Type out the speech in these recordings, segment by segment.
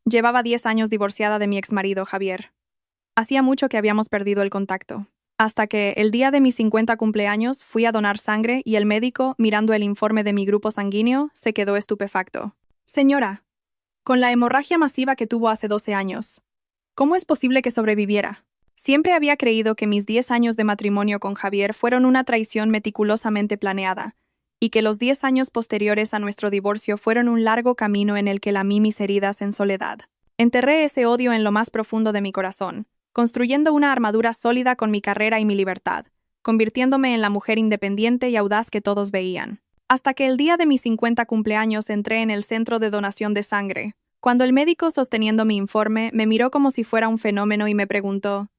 Llevaba 10 años divorciada de mi exmarido, Javier. Hacía mucho que habíamos perdido el contacto. Hasta que, el día de mis 50 cumpleaños, fui a donar sangre y el médico, mirando el informe de mi grupo sanguíneo, se quedó estupefacto. Señora, con la hemorragia masiva que tuvo hace 12 años, ¿cómo es posible que sobreviviera? Siempre había creído que mis 10 años de matrimonio con Javier fueron una traición meticulosamente planeada, y que los 10 años posteriores a nuestro divorcio fueron un largo camino en el que lamí mis heridas en soledad. Enterré ese odio en lo más profundo de mi corazón, construyendo una armadura sólida con mi carrera y mi libertad, convirtiéndome en la mujer independiente y audaz que todos veían. Hasta que el día de mis 50 cumpleaños entré en el centro de donación de sangre, cuando el médico sosteniendo mi informe me miró como si fuera un fenómeno y me preguntó: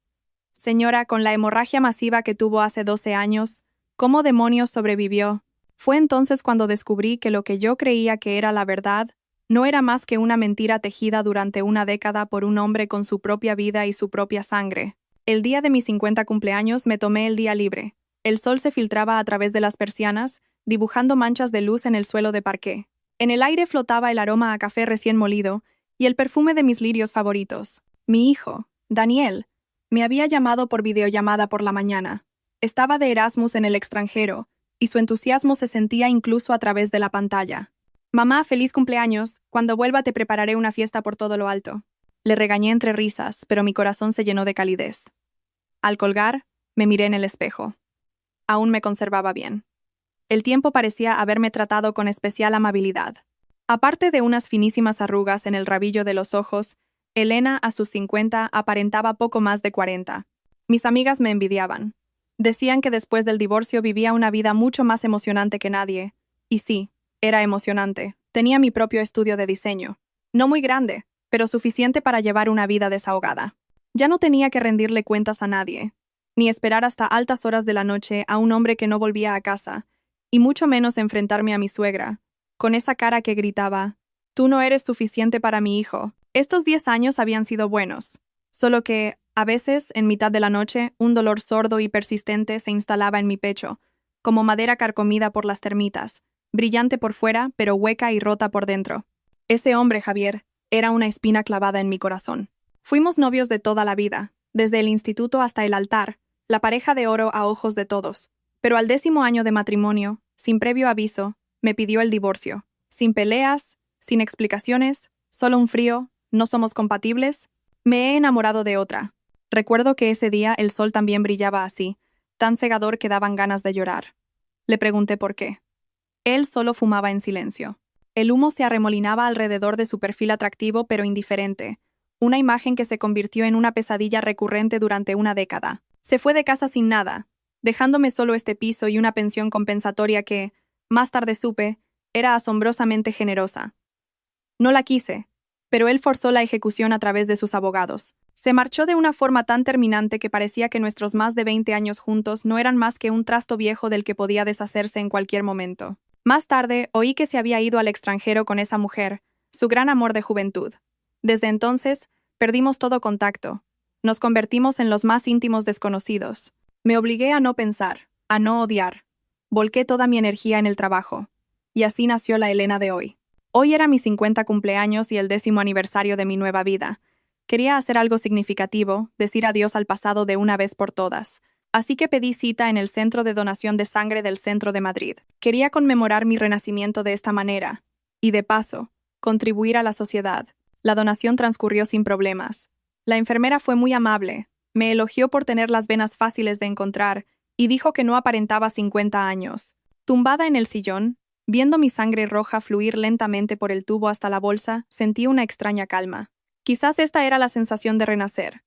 «Señora, con la hemorragia masiva que tuvo hace 12 años, ¿cómo demonios sobrevivió?». Fue entonces cuando descubrí que lo que yo creía que era la verdad no era más que una mentira tejida durante una década por un hombre con su propia vida y su propia sangre. El día de mis 50 cumpleaños me tomé el día libre. El sol se filtraba a través de las persianas, dibujando manchas de luz en el suelo de parqué. En el aire flotaba el aroma a café recién molido y el perfume de mis lirios favoritos. Mi hijo, Daniel, me había llamado por videollamada por la mañana. Estaba de Erasmus en el extranjero, y su entusiasmo se sentía incluso a través de la pantalla. «Mamá, feliz cumpleaños. Cuando vuelva te prepararé una fiesta por todo lo alto». Le regañé entre risas, pero mi corazón se llenó de calidez. Al colgar, me miré en el espejo. Aún me conservaba bien. El tiempo parecía haberme tratado con especial amabilidad. Aparte de unas finísimas arrugas en el rabillo de los ojos, Elena, a sus 50, aparentaba poco más de 40. Mis amigas me envidiaban. Decían que después del divorcio vivía una vida mucho más emocionante que nadie. Y sí, era emocionante. Tenía mi propio estudio de diseño. No muy grande, pero suficiente para llevar una vida desahogada. Ya no tenía que rendirle cuentas a nadie, ni esperar hasta altas horas de la noche a un hombre que no volvía a casa, y mucho menos enfrentarme a mi suegra, con esa cara que gritaba: «Tú no eres suficiente para mi hijo». Estos 10 años habían sido buenos, solo que, a veces, en mitad de la noche, un dolor sordo y persistente se instalaba en mi pecho, como madera carcomida por las termitas, brillante por fuera, pero hueca y rota por dentro. Ese hombre, Javier, era una espina clavada en mi corazón. Fuimos novios de toda la vida, desde el instituto hasta el altar, la pareja de oro a ojos de todos. Pero al 10º año de matrimonio, sin previo aviso, me pidió el divorcio. Sin peleas, sin explicaciones, solo un frío: «¿No somos compatibles?». Me he enamorado de otra. Recuerdo que ese día el sol también brillaba así, tan cegador que daban ganas de llorar. Le pregunté por qué. Él solo fumaba en silencio. El humo se arremolinaba alrededor de su perfil atractivo pero indiferente, una imagen que se convirtió en una pesadilla recurrente durante una década. Se fue de casa sin nada, dejándome solo este piso y una pensión compensatoria que, más tarde supe, era asombrosamente generosa. No la quise, pero él forzó la ejecución a través de sus abogados. Se marchó de una forma tan terminante que parecía que nuestros más de 20 años juntos no eran más que un trasto viejo del que podía deshacerse en cualquier momento. Más tarde, oí que se había ido al extranjero con esa mujer, su gran amor de juventud. Desde entonces, perdimos todo contacto. Nos convertimos en los más íntimos desconocidos. Me obligué a no pensar, a no odiar. Volqué toda mi energía en el trabajo. Y así nació la Elena de hoy. Hoy era mi 50 cumpleaños y el 10º aniversario de mi nueva vida. Quería hacer algo significativo, decir adiós al pasado de una vez por todas. Así que pedí cita en el Centro de Donación de Sangre del Centro de Madrid. Quería conmemorar mi renacimiento de esta manera. Y de paso, contribuir a la sociedad. La donación transcurrió sin problemas. La enfermera fue muy amable. Me elogió por tener las venas fáciles de encontrar y dijo que no aparentaba 50 años. Tumbada en el sillón, viendo mi sangre roja fluir lentamente por el tubo hasta la bolsa, sentí una extraña calma. Quizás esta era la sensación de renacer.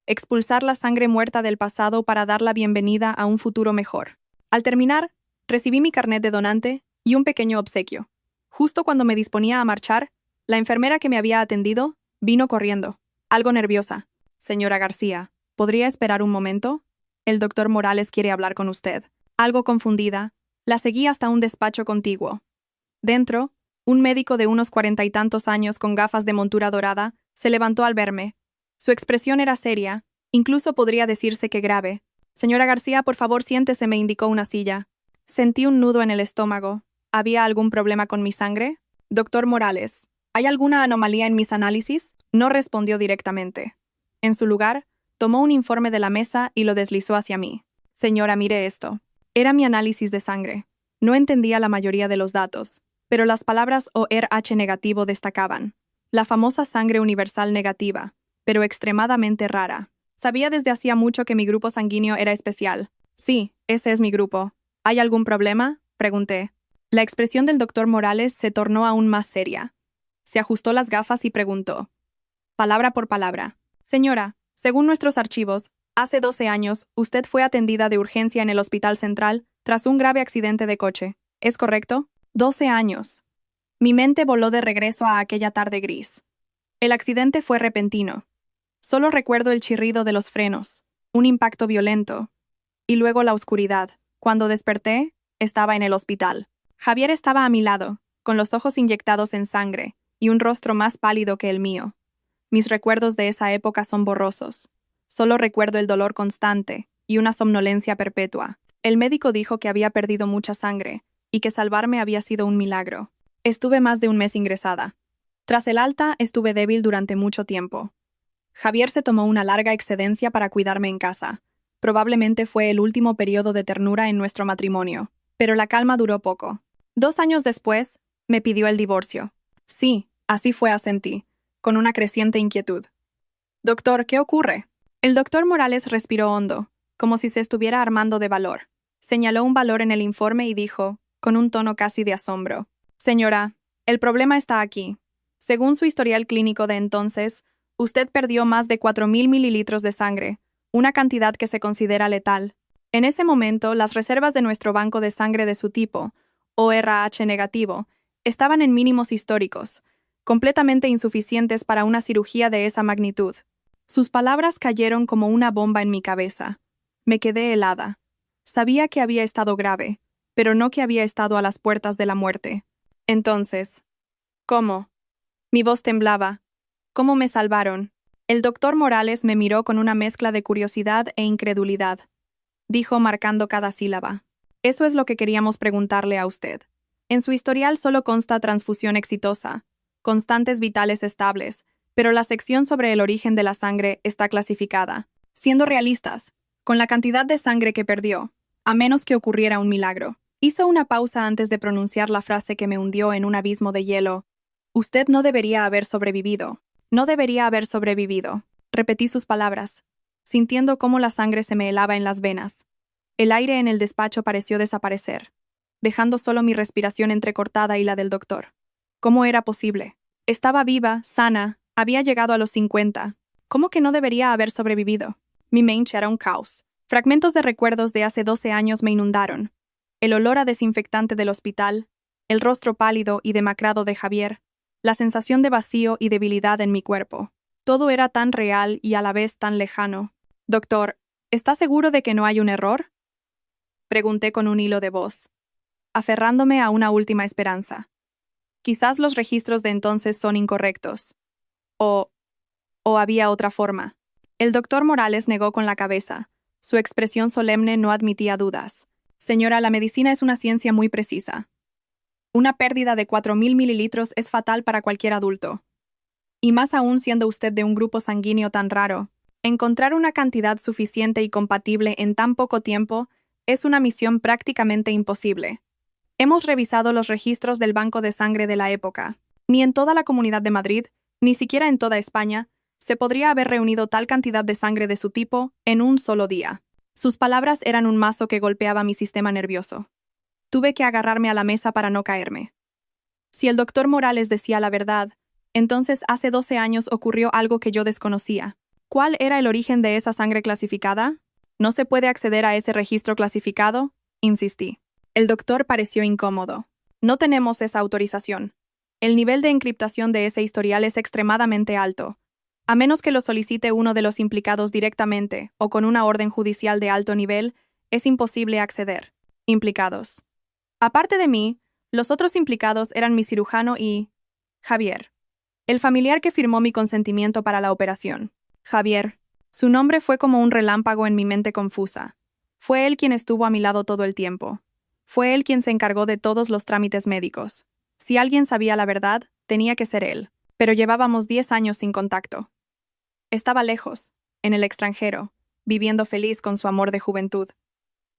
Expulsar la sangre muerta del pasado para dar la bienvenida a un futuro mejor. Al terminar, recibí mi carnet de donante y un pequeño obsequio. Justo cuando me disponía a marchar, la enfermera que me había atendido vino corriendo, algo nerviosa. «Señora García, ¿podría esperar un momento? El doctor Morales quiere hablar con usted». Algo confundida, la seguí hasta un despacho contiguo. Dentro, un médico de unos 40 y tantos años con gafas de montura dorada se levantó al verme. Su expresión era seria, incluso podría decirse que grave. «Señora García, por favor siéntese», me indicó una silla. Sentí un nudo en el estómago. ¿Había algún problema con mi sangre? «Doctor Morales, ¿hay alguna anomalía en mis análisis?». No respondió directamente. En su lugar, tomó un informe de la mesa y lo deslizó hacia mí. Señora, mire esto. Era mi análisis de sangre. No entendía la mayoría de los datos, pero las palabras ORH negativo destacaban. La famosa sangre universal negativa, pero extremadamente rara. Sabía desde hacía mucho que mi grupo sanguíneo era especial. Sí, ese es mi grupo. ¿Hay algún problema?, pregunté. La expresión del doctor Morales se tornó aún más seria. Se ajustó las gafas y preguntó, palabra por palabra. Señora, según nuestros archivos, hace 12 años, usted fue atendida de urgencia en el Hospital Central tras un grave accidente de coche. ¿Es correcto? 12 años. Mi mente voló de regreso a aquella tarde gris. El accidente fue repentino. Solo recuerdo el chirrido de los frenos, un impacto violento, y luego la oscuridad. Cuando desperté, estaba en el hospital. Javier estaba a mi lado, con los ojos inyectados en sangre y un rostro más pálido que el mío. Mis recuerdos de esa época son borrosos. Solo recuerdo el dolor constante y una somnolencia perpetua. El médico dijo que había perdido mucha sangre y que salvarme había sido un milagro. Estuve más de un mes ingresada. Tras el alta, estuve débil durante mucho tiempo. Javier se tomó una larga excedencia para cuidarme en casa. Probablemente fue el último periodo de ternura en nuestro matrimonio, pero la calma duró poco. 2 años después, me pidió el divorcio. Sí, así fue, asentí, con una creciente inquietud. Doctor, ¿qué ocurre? El doctor Morales respiró hondo, como si se estuviera armando de valor. Señaló un valor en el informe y dijo, con un tono casi de asombro, señora, el problema está aquí. Según su historial clínico de entonces, usted perdió más de 4.000 mililitros de sangre, una cantidad que se considera letal. En ese momento, las reservas de nuestro banco de sangre de su tipo, ORH negativo, estaban en mínimos históricos, completamente insuficientes para una cirugía de esa magnitud. Sus palabras cayeron como una bomba en mi cabeza. Me quedé helada. Sabía que había estado grave, pero no que había estado a las puertas de la muerte. Entonces, ¿cómo? Mi voz temblaba. ¿Cómo me salvaron? El doctor Morales me miró con una mezcla de curiosidad e incredulidad. Dijo marcando cada sílaba. Eso es lo que queríamos preguntarle a usted. En su historial solo consta transfusión exitosa, constantes vitales estables, pero la sección sobre el origen de la sangre está clasificada. Siendo realistas, con la cantidad de sangre que perdió, a menos que ocurriera un milagro. Hizo una pausa antes de pronunciar la frase que me hundió en un abismo de hielo. Usted no debería haber sobrevivido. No debería haber sobrevivido. Repetí sus palabras, sintiendo cómo la sangre se me helaba en las venas. El aire en el despacho pareció desaparecer, dejando solo mi respiración entrecortada y la del doctor. ¿Cómo era posible? Estaba viva, sana, había llegado a los 50. ¿Cómo que no debería haber sobrevivido? Mi mente era un caos. Fragmentos de recuerdos de hace 12 años me inundaron. El olor a desinfectante del hospital, el rostro pálido y demacrado de Javier, la sensación de vacío y debilidad en mi cuerpo. Todo era tan real y a la vez tan lejano. Doctor, ¿está seguro de que no hay un error? Pregunté con un hilo de voz, aferrándome a una última esperanza. Quizás los registros de entonces son incorrectos. O había otra forma. El doctor Morales negó con la cabeza. Su expresión solemne no admitía dudas. Señora, la medicina es una ciencia muy precisa. Una pérdida de 4.000 mililitros es fatal para cualquier adulto. Y más aún siendo usted de un grupo sanguíneo tan raro. Encontrar una cantidad suficiente y compatible en tan poco tiempo es una misión prácticamente imposible. Hemos revisado los registros del banco de sangre de la época. Ni en toda la Comunidad de Madrid, ni siquiera en toda España, se podría haber reunido tal cantidad de sangre de su tipo en un solo día. Sus palabras eran un mazo que golpeaba mi sistema nervioso. Tuve que agarrarme a la mesa para no caerme. Si el doctor Morales decía la verdad, entonces hace 12 años ocurrió algo que yo desconocía. ¿Cuál era el origen de esa sangre clasificada? ¿No se puede acceder a ese registro clasificado? Insistí. El doctor pareció incómodo. No tenemos esa autorización. El nivel de encriptación de ese historial es extremadamente alto. A menos que lo solicite uno de los implicados directamente o con una orden judicial de alto nivel, es imposible acceder. Implicados. Aparte de mí, los otros implicados eran mi cirujano y Javier, el familiar que firmó mi consentimiento para la operación. Javier. Su nombre fue como un relámpago en mi mente confusa. Fue él quien estuvo a mi lado todo el tiempo. Fue él quien se encargó de todos los trámites médicos. Si alguien sabía la verdad, tenía que ser él. pero llevábamos 10 años sin contacto. Estaba lejos, en el extranjero, viviendo feliz con su amor de juventud.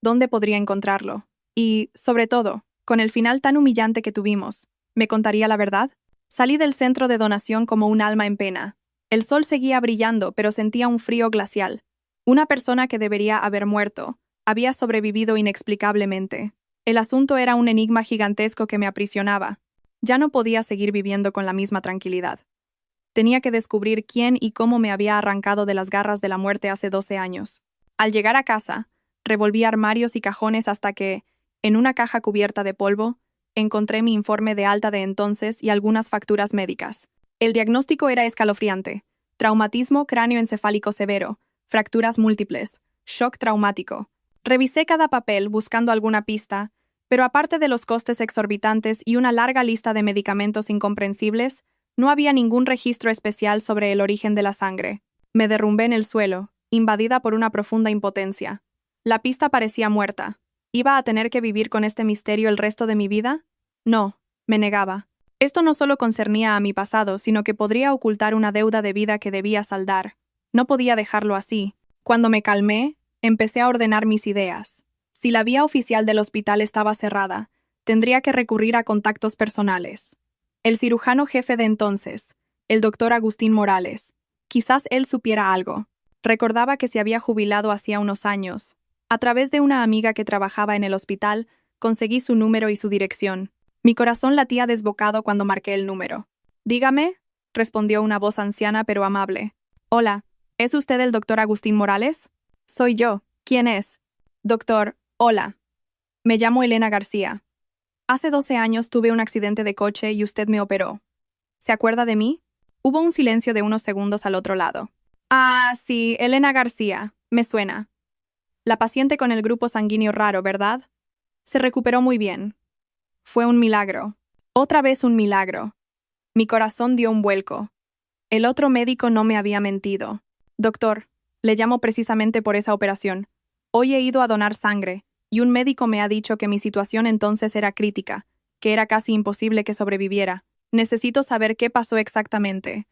¿Dónde podría encontrarlo? Y, sobre todo, con el final tan humillante que tuvimos, ¿me contaría la verdad? Salí del centro de donación como un alma en pena. El sol seguía brillando, pero sentía un frío glacial. Una persona que debería haber muerto había sobrevivido inexplicablemente. El asunto era un enigma gigantesco que me aprisionaba. Ya no podía seguir viviendo con la misma tranquilidad. Tenía que descubrir quién y cómo me había arrancado de las garras de la muerte hace 12 años. Al llegar a casa, revolví armarios y cajones hasta que, en una caja cubierta de polvo, encontré mi informe de alta de entonces y algunas facturas médicas. El diagnóstico era escalofriante: traumatismo cráneoencefálico severo, fracturas múltiples, shock traumático. Revisé cada papel buscando alguna pista, pero aparte de los costes exorbitantes y una larga lista de medicamentos incomprensibles, no había ningún registro especial sobre el origen de la sangre. Me derrumbé en el suelo, invadida por una profunda impotencia. La pista parecía muerta. ¿Iba a tener que vivir con este misterio el resto de mi vida? No, me negaba. Esto no solo concernía a mi pasado, sino que podría ocultar una deuda de vida que debía saldar. No podía dejarlo así. Cuando me calmé, empecé a ordenar mis ideas. Si la vía oficial del hospital estaba cerrada, tendría que recurrir a contactos personales. El cirujano jefe de entonces, el doctor Agustín Morales. Quizás él supiera algo. Recordaba que se había jubilado hacía unos años. A través de una amiga que trabajaba en el hospital, conseguí su número y su dirección. Mi corazón latía desbocado cuando marqué el número. «Dígame», respondió una voz anciana pero amable. «Hola, ¿es usted el doctor Agustín Morales?» «Soy yo. ¿Quién es?» «Doctor, hola. Me llamo Elena García. Hace 12 años tuve un accidente de coche y usted me operó. ¿Se acuerda de mí?» Hubo un silencio de unos segundos al otro lado. «Ah, sí, Elena García. Me suena. La paciente con el grupo sanguíneo raro, ¿verdad? Se recuperó muy bien. Fue un milagro. Otra vez un milagro. Mi corazón dio un vuelco. El otro médico no me había mentido. Doctor, le llamo precisamente por esa operación. Hoy he ido a donar sangre, y un médico me ha dicho que mi situación entonces era crítica, que era casi imposible que sobreviviera. Necesito saber qué pasó exactamente.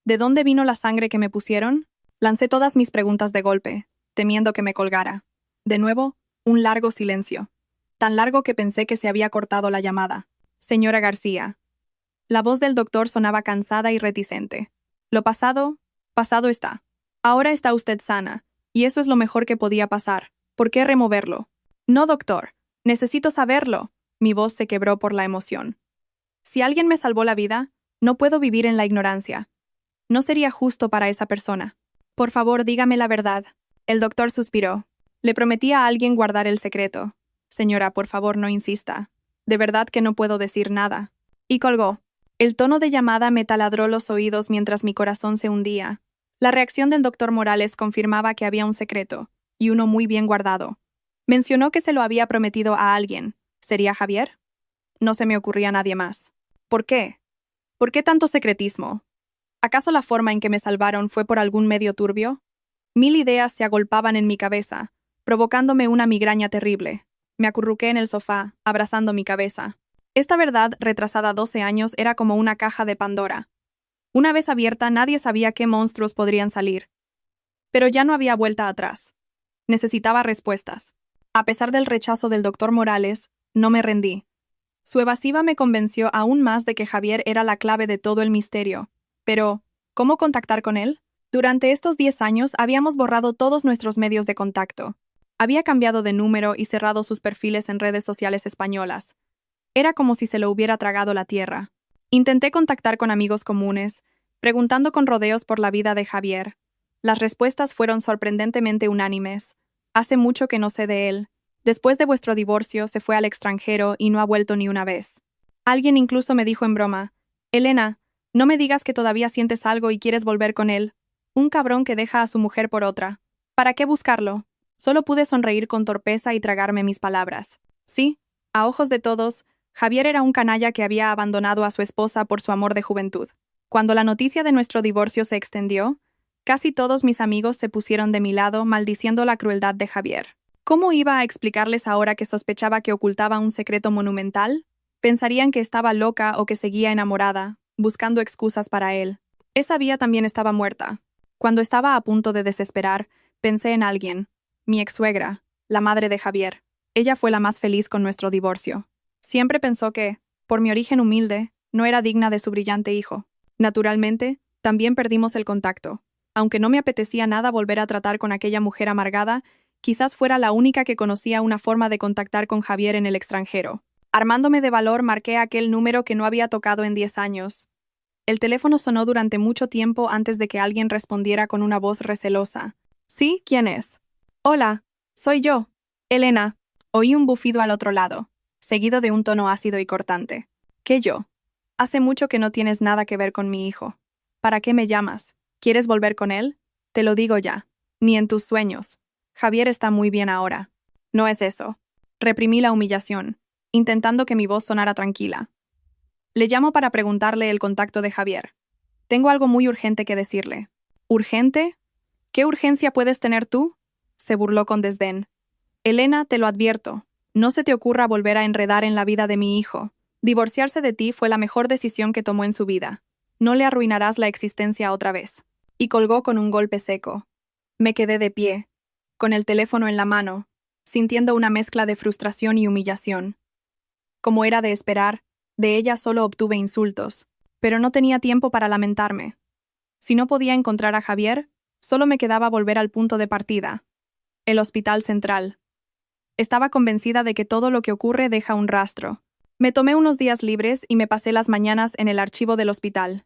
¿De dónde vino la sangre que me pusieron? Lancé todas mis preguntas de golpe, temiendo que me colgara. De nuevo, un largo silencio. Tan largo que pensé que se había cortado la llamada. «Señora García». La voz del doctor sonaba cansada y reticente. «Lo pasado, pasado está. Ahora está usted sana, y eso es lo mejor que podía pasar. ¿Por qué removerlo?» «No, doctor. Necesito saberlo». Mi voz se quebró por la emoción. «Si alguien me salvó la vida, no puedo vivir en la ignorancia. No sería justo para esa persona. Por favor, dígame la verdad». El doctor suspiró. «Le prometí a alguien guardar el secreto. Señora, por favor, no insista. De verdad que no puedo decir nada». Y colgó. El tono de llamada me taladró los oídos mientras mi corazón se hundía. La reacción del doctor Morales confirmaba que había un secreto, y uno muy bien guardado. Mencionó que se lo había prometido a alguien. ¿Sería Javier? No se me ocurría nadie más. ¿Por qué? ¿Por qué tanto secretismo? ¿Acaso la forma en que me salvaron fue por algún medio turbio? 1000 ideas se agolpaban en mi cabeza, provocándome una migraña terrible. Me acurruqué en el sofá, abrazando mi cabeza. Esta verdad, retrasada 12 años, era como una caja de Pandora. Una vez abierta, nadie sabía qué monstruos podrían salir. Pero ya no había vuelta atrás. Necesitaba respuestas. A pesar del rechazo del doctor Morales, no me rendí. Su evasiva me convenció aún más de que Javier era la clave de todo el misterio. Pero, ¿cómo contactar con él? Durante estos 10 años habíamos borrado todos nuestros medios de contacto. Había cambiado de número y cerrado sus perfiles en redes sociales españolas. Era como si se lo hubiera tragado la tierra. Intenté contactar con amigos comunes, preguntando con rodeos por la vida de Javier. Las respuestas fueron sorprendentemente unánimes. Hace mucho que no sé de él. Después de vuestro divorcio se fue al extranjero y no ha vuelto ni una vez. Alguien incluso me dijo en broma: «Elena, no me digas que todavía sientes algo y quieres volver con él. Un cabrón que deja a su mujer por otra. ¿Para qué buscarlo?» Solo pude sonreír con torpeza y tragarme mis palabras. Sí, a ojos de todos, Javier era un canalla que había abandonado a su esposa por su amor de juventud. Cuando la noticia de nuestro divorcio se extendió, casi todos mis amigos se pusieron de mi lado maldiciendo la crueldad de Javier. ¿Cómo iba a explicarles ahora que sospechaba que ocultaba un secreto monumental? Pensarían que estaba loca o que seguía enamorada, buscando excusas para él. Esa vía también estaba muerta. Cuando estaba a punto de desesperar, pensé en alguien, mi ex-suegra, la madre de Javier. Ella fue la más feliz con nuestro divorcio. Siempre pensó que, por mi origen humilde, no era digna de su brillante hijo. Naturalmente, también perdimos el contacto. Aunque no me apetecía nada volver a tratar con aquella mujer amargada, quizás fuera la única que conocía una forma de contactar con Javier en el extranjero. Armándome de valor, marqué aquel número que no había tocado en 10 años. El teléfono sonó durante mucho tiempo antes de que alguien respondiera con una voz recelosa. ¿Sí? ¿Quién es? Hola, soy yo, Elena. Oí un bufido al otro lado, seguido de un tono ácido y cortante. ¿Qué yo? Hace mucho que no tienes nada que ver con mi hijo. ¿Para qué me llamas? ¿Quieres volver con él? Te lo digo ya. Ni en tus sueños. Javier está muy bien ahora. No es eso. Reprimí la humillación, intentando que mi voz sonara tranquila. Le llamo para preguntarle el contacto de Javier. Tengo algo muy urgente que decirle. ¿Urgente? ¿Qué urgencia puedes tener tú? Se burló con desdén. Elena, te lo advierto. No se te ocurra volver a enredar en la vida de mi hijo. Divorciarse de ti fue la mejor decisión que tomó en su vida. No le arruinarás la existencia otra vez. Y colgó con un golpe seco. Me quedé de pie, con el teléfono en la mano, sintiendo una mezcla de frustración y humillación. Como era de esperar, de ella solo obtuve insultos, pero no tenía tiempo para lamentarme. Si no podía encontrar a Javier, solo me quedaba volver al punto de partida, el Hospital Central. Estaba convencida de que todo lo que ocurre deja un rastro. Me tomé unos días libres y me pasé las mañanas en el archivo del hospital.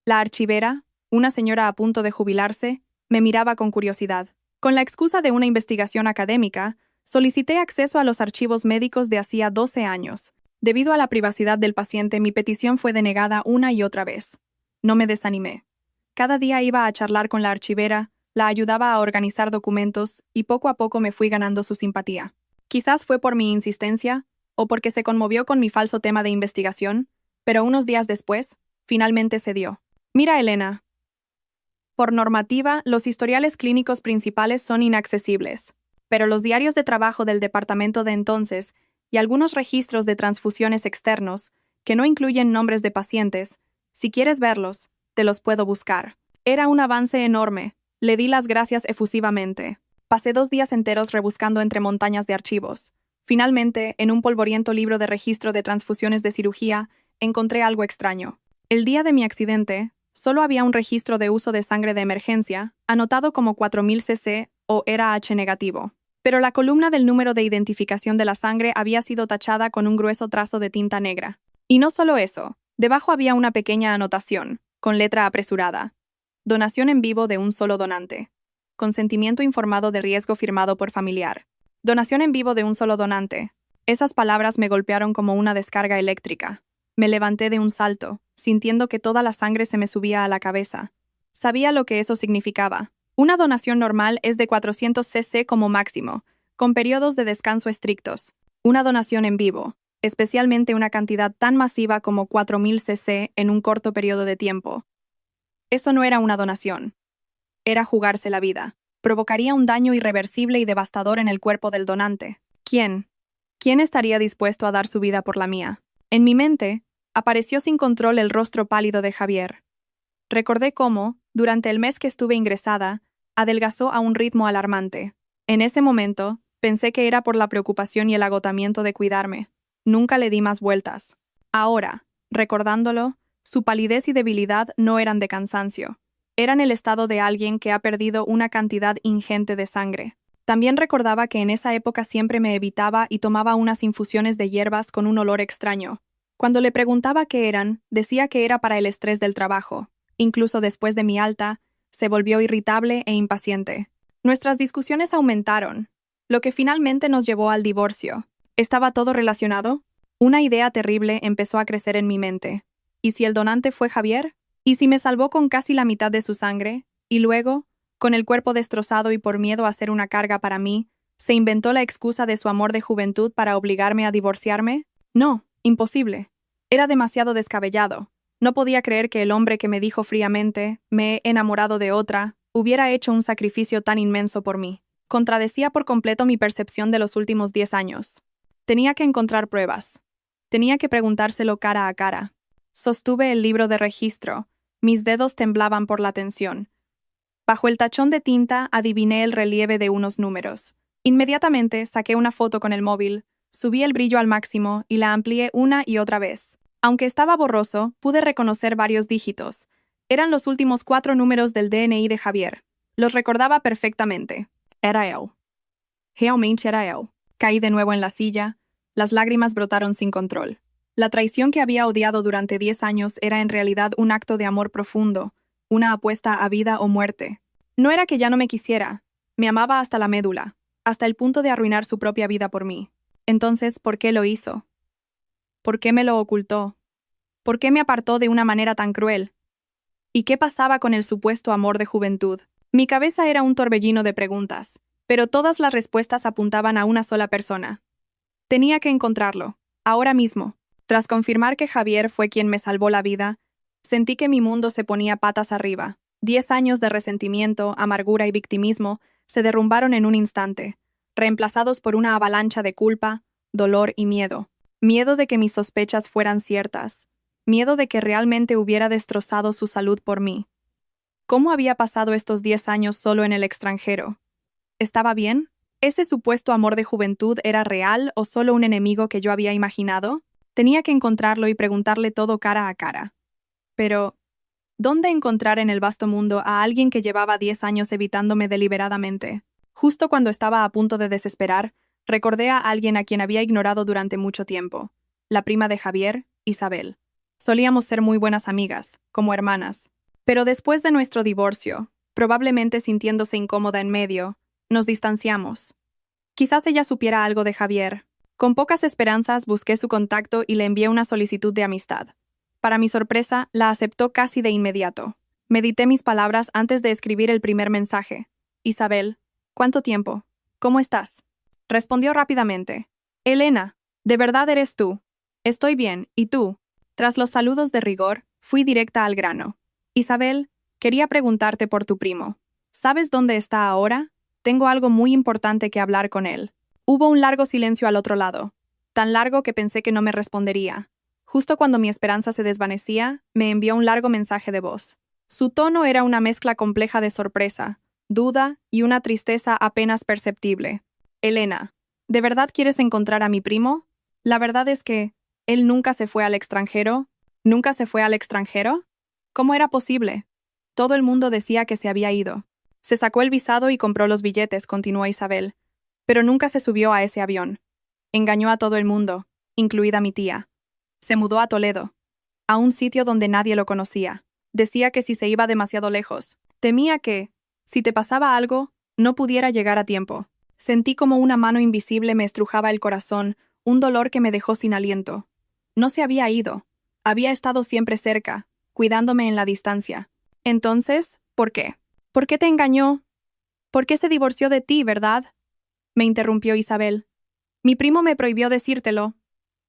La archivera, una señora a punto de jubilarse, me miraba con curiosidad. Con la excusa de una investigación académica, solicité acceso a los archivos médicos de hacía 12 años. Debido a la privacidad del paciente, mi petición fue denegada una y otra vez. No me desanimé. Cada día iba a charlar con la archivera, la ayudaba a organizar documentos y poco a poco me fui ganando su simpatía. Quizás fue por mi insistencia o porque se conmovió con mi falso tema de investigación, pero unos días después, finalmente cedió. Mira, Elena. Por normativa, los historiales clínicos principales son inaccesibles, pero los diarios de trabajo del departamento de entonces y algunos registros de transfusiones externos, que no incluyen nombres de pacientes, si quieres verlos, te los puedo buscar. Era un avance enorme. Le di las gracias efusivamente. Pasé 2 días enteros rebuscando entre montañas de archivos. Finalmente, en un polvoriento libro de registro de transfusiones de cirugía, encontré algo extraño. El día de mi accidente, solo había un registro de uso de sangre de emergencia, anotado como 4000 cc o era H negativo. Pero la columna del número de identificación de la sangre había sido tachada con un grueso trazo de tinta negra. Y no solo eso, debajo había una pequeña anotación, con letra apresurada. Donación en vivo de un solo donante. Consentimiento informado de riesgo firmado por familiar. Donación en vivo de un solo donante. Esas palabras me golpearon como una descarga eléctrica. Me levanté de un salto, sintiendo que toda la sangre se me subía a la cabeza. Sabía lo que eso significaba. Una donación normal es de 400 cc como máximo, con periodos de descanso estrictos. Una donación en vivo, especialmente una cantidad tan masiva como 4000 cc en un corto periodo de tiempo. Eso no era una donación. Era jugarse la vida. Provocaría un daño irreversible y devastador en el cuerpo del donante. ¿Quién? ¿Quién estaría dispuesto a dar su vida por la mía? En mi mente, apareció sin control el rostro pálido de Javier. Recordé cómo, durante el mes que estuve ingresada, adelgazó a un ritmo alarmante. En ese momento, pensé que era por la preocupación y el agotamiento de cuidarme. Nunca le di más vueltas. Ahora, recordándolo, su palidez y debilidad no eran de cansancio. Eran el estado de alguien que ha perdido una cantidad ingente de sangre. También recordaba que en esa época siempre me evitaba y tomaba unas infusiones de hierbas con un olor extraño. Cuando le preguntaba qué eran, decía que era para el estrés del trabajo. Incluso después de mi alta, se volvió irritable e impaciente. Nuestras discusiones aumentaron, lo que finalmente nos llevó al divorcio. ¿Estaba todo relacionado? Una idea terrible empezó a crecer en mi mente. ¿Y si el donante fue Javier? ¿Y si me salvó con casi la mitad de su sangre? Y luego, con el cuerpo destrozado y por miedo a ser una carga para mí, ¿se inventó la excusa de su amor de juventud para obligarme a divorciarme? No, imposible. Era demasiado descabellado. No podía creer que el hombre que me dijo fríamente, me he enamorado de otra, hubiera hecho un sacrificio tan inmenso por mí. Contradecía por completo mi percepción de los últimos 10 años. Tenía que encontrar pruebas. Tenía que preguntárselo cara a cara. Sostuve el libro de registro. Mis dedos temblaban por la tensión. Bajo el tachón de tinta adiviné el relieve de unos números. Inmediatamente saqué una foto con el móvil, subí el brillo al máximo y la amplié una y otra vez. Aunque estaba borroso, pude reconocer varios dígitos. Eran los últimos 4 números del DNI de Javier. Los recordaba perfectamente. Era él. Realmente era él. Caí de nuevo en la silla. Las lágrimas brotaron sin control. La traición que había odiado durante 10 años era en realidad un acto de amor profundo, una apuesta a vida o muerte. No era que ya no me quisiera. Me amaba hasta la médula, hasta el punto de arruinar su propia vida por mí. Entonces, ¿por qué lo hizo? ¿Por qué me lo ocultó? ¿Por qué me apartó de una manera tan cruel? ¿Y qué pasaba con el supuesto amor de juventud? Mi cabeza era un torbellino de preguntas, pero todas las respuestas apuntaban a una sola persona. Tenía que encontrarlo, ahora mismo. Tras confirmar que Javier fue quien me salvó la vida, sentí que mi mundo se ponía patas arriba. 10 años de resentimiento, amargura y victimismo se derrumbaron en un instante, reemplazados por una avalancha de culpa, dolor y miedo. Miedo de que mis sospechas fueran ciertas. Miedo de que realmente hubiera destrozado su salud por mí. ¿Cómo había pasado estos 10 años solo en el extranjero? ¿Estaba bien? ¿Ese supuesto amor de juventud era real o solo un enemigo que yo había imaginado? Tenía que encontrarlo y preguntarle todo cara a cara. Pero, ¿dónde encontrar en el vasto mundo a alguien que llevaba 10 años evitándome deliberadamente? Justo cuando estaba a punto de desesperar, recordé a alguien a quien había ignorado durante mucho tiempo. La prima de Javier, Isabel. Solíamos ser muy buenas amigas, como hermanas. Pero después de nuestro divorcio, probablemente sintiéndose incómoda en medio, nos distanciamos. Quizás ella supiera algo de Javier. Con pocas esperanzas busqué su contacto y le envié una solicitud de amistad. Para mi sorpresa, la aceptó casi de inmediato. Medité mis palabras antes de escribir el primer mensaje. Isabel, ¿cuánto tiempo? ¿Cómo estás? Respondió rápidamente. Elena, ¿de verdad eres tú? Estoy bien, ¿y tú? Tras los saludos de rigor, fui directa al grano. Isabel, quería preguntarte por tu primo. ¿Sabes dónde está ahora? Tengo algo muy importante que hablar con él. Hubo un largo silencio al otro lado, tan largo que pensé que no me respondería. Justo cuando mi esperanza se desvanecía, me envió un largo mensaje de voz. Su tono era una mezcla compleja de sorpresa, duda y una tristeza apenas perceptible. Elena, ¿de verdad quieres encontrar a mi primo? La verdad es que, él nunca se fue al extranjero. ¿Nunca se fue al extranjero? ¿Cómo era posible? Todo el mundo decía que se había ido. Se sacó el visado y compró los billetes, continuó Isabel. Pero nunca se subió a ese avión. Engañó a todo el mundo, incluida mi tía. Se mudó a Toledo, a un sitio donde nadie lo conocía. Decía que si se iba demasiado lejos, temía que, si te pasaba algo, no pudiera llegar a tiempo. Sentí como una mano invisible me estrujaba el corazón, un dolor que me dejó sin aliento. No se había ido. Había estado siempre cerca, cuidándome en la distancia. Entonces, ¿por qué? ¿Por qué te engañó? ¿Por qué se divorció de ti, verdad? Me interrumpió Isabel. Mi primo me prohibió decírtelo.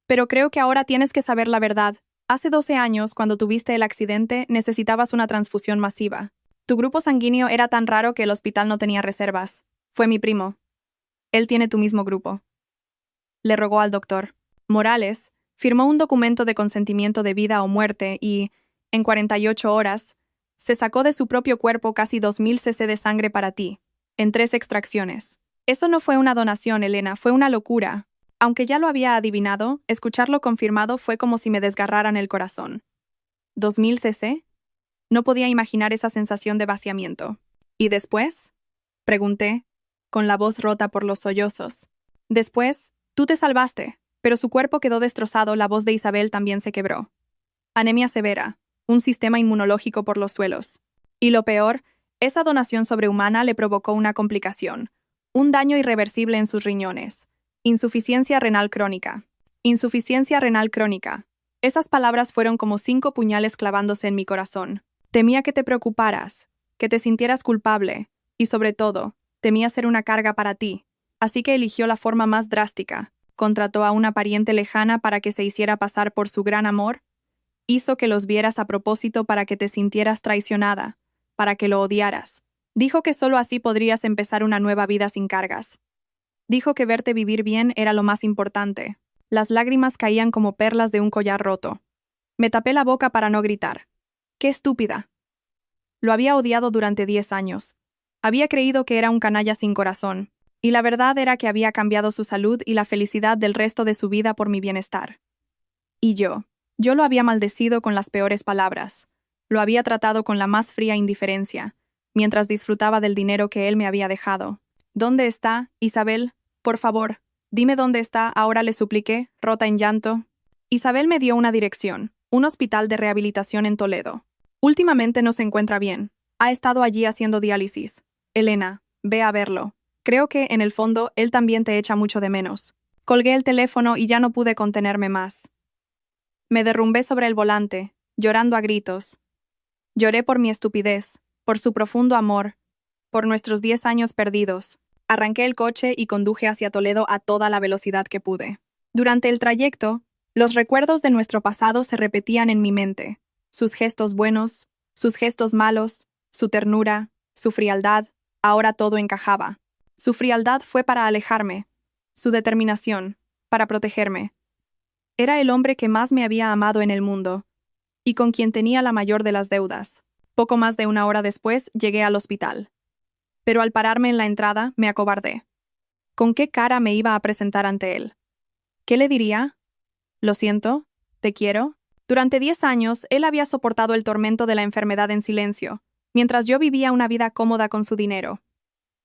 Pero creo que ahora tienes que saber la verdad. Hace 12 años, cuando tuviste el accidente, necesitabas una transfusión masiva. Tu grupo sanguíneo era tan raro que el hospital no tenía reservas. Fue mi primo. Él tiene tu mismo grupo. Le rogó al doctor. Morales firmó un documento de consentimiento de vida o muerte y, en 48 horas, se sacó de su propio cuerpo casi 2000 cc de sangre para ti, en 3 extracciones. Eso no fue una donación, Elena, fue una locura. Aunque ya lo había adivinado, escucharlo confirmado fue como si me desgarraran el corazón. ¿2000 cc? No podía imaginar esa sensación de vaciamiento. ¿Y después? Pregunté, con la voz rota por los sollozos. Después, tú te salvaste, pero su cuerpo quedó destrozado, la voz de Isabel también se quebró. Anemia severa, un sistema inmunológico por los suelos. Y lo peor, esa donación sobrehumana le provocó una complicación. Un daño irreversible en sus riñones. Insuficiencia renal crónica. Insuficiencia renal crónica. Esas palabras fueron como 5 puñales clavándose en mi corazón. Temía que te preocuparas, que te sintieras culpable, y sobre todo, temía ser una carga para ti. Así que eligió la forma más drástica. Contrató a una pariente lejana para que se hiciera pasar por su gran amor. Hizo que los vieras a propósito para que te sintieras traicionada, para que lo odiaras. Dijo que solo así podrías empezar una nueva vida sin cargas. Dijo que verte vivir bien era lo más importante. Las lágrimas caían como perlas de un collar roto. Me tapé la boca para no gritar. ¡Qué estúpida! Lo había odiado durante 10 años. Había creído que era un canalla sin corazón, y la verdad era que había cambiado su salud y la felicidad del resto de su vida por mi bienestar. Y yo lo había maldecido con las peores palabras. Lo había tratado con la más fría indiferencia, mientras disfrutaba del dinero que él me había dejado. ¿Dónde está, Isabel? Por favor, dime dónde está, ahora le supliqué, rota en llanto. Isabel me dio una dirección, un hospital de rehabilitación en Toledo. Últimamente no se encuentra bien. Ha estado allí haciendo diálisis. Elena, ve a verlo. Creo que, en el fondo, él también te echa mucho de menos. Colgué el teléfono y ya no pude contenerme más. Me derrumbé sobre el volante, llorando a gritos. Lloré por mi estupidez, por su profundo amor, por nuestros 10 años perdidos. Arranqué el coche y conduje hacia Toledo a toda la velocidad que pude. Durante el trayecto, los recuerdos de nuestro pasado se repetían en mi mente. Sus gestos buenos, sus gestos malos, su ternura, su frialdad, ahora todo encajaba. Su frialdad fue para alejarme, su determinación, para protegerme. Era el hombre que más me había amado en el mundo, y con quien tenía la mayor de las deudas. Poco más de una hora después llegué al hospital. Pero al pararme en la entrada, me acobardé. ¿Con qué cara me iba a presentar ante él? ¿Qué le diría? Lo siento, te quiero. Durante 10 años, él había soportado el tormento de la enfermedad en silencio, mientras yo vivía una vida cómoda con su dinero.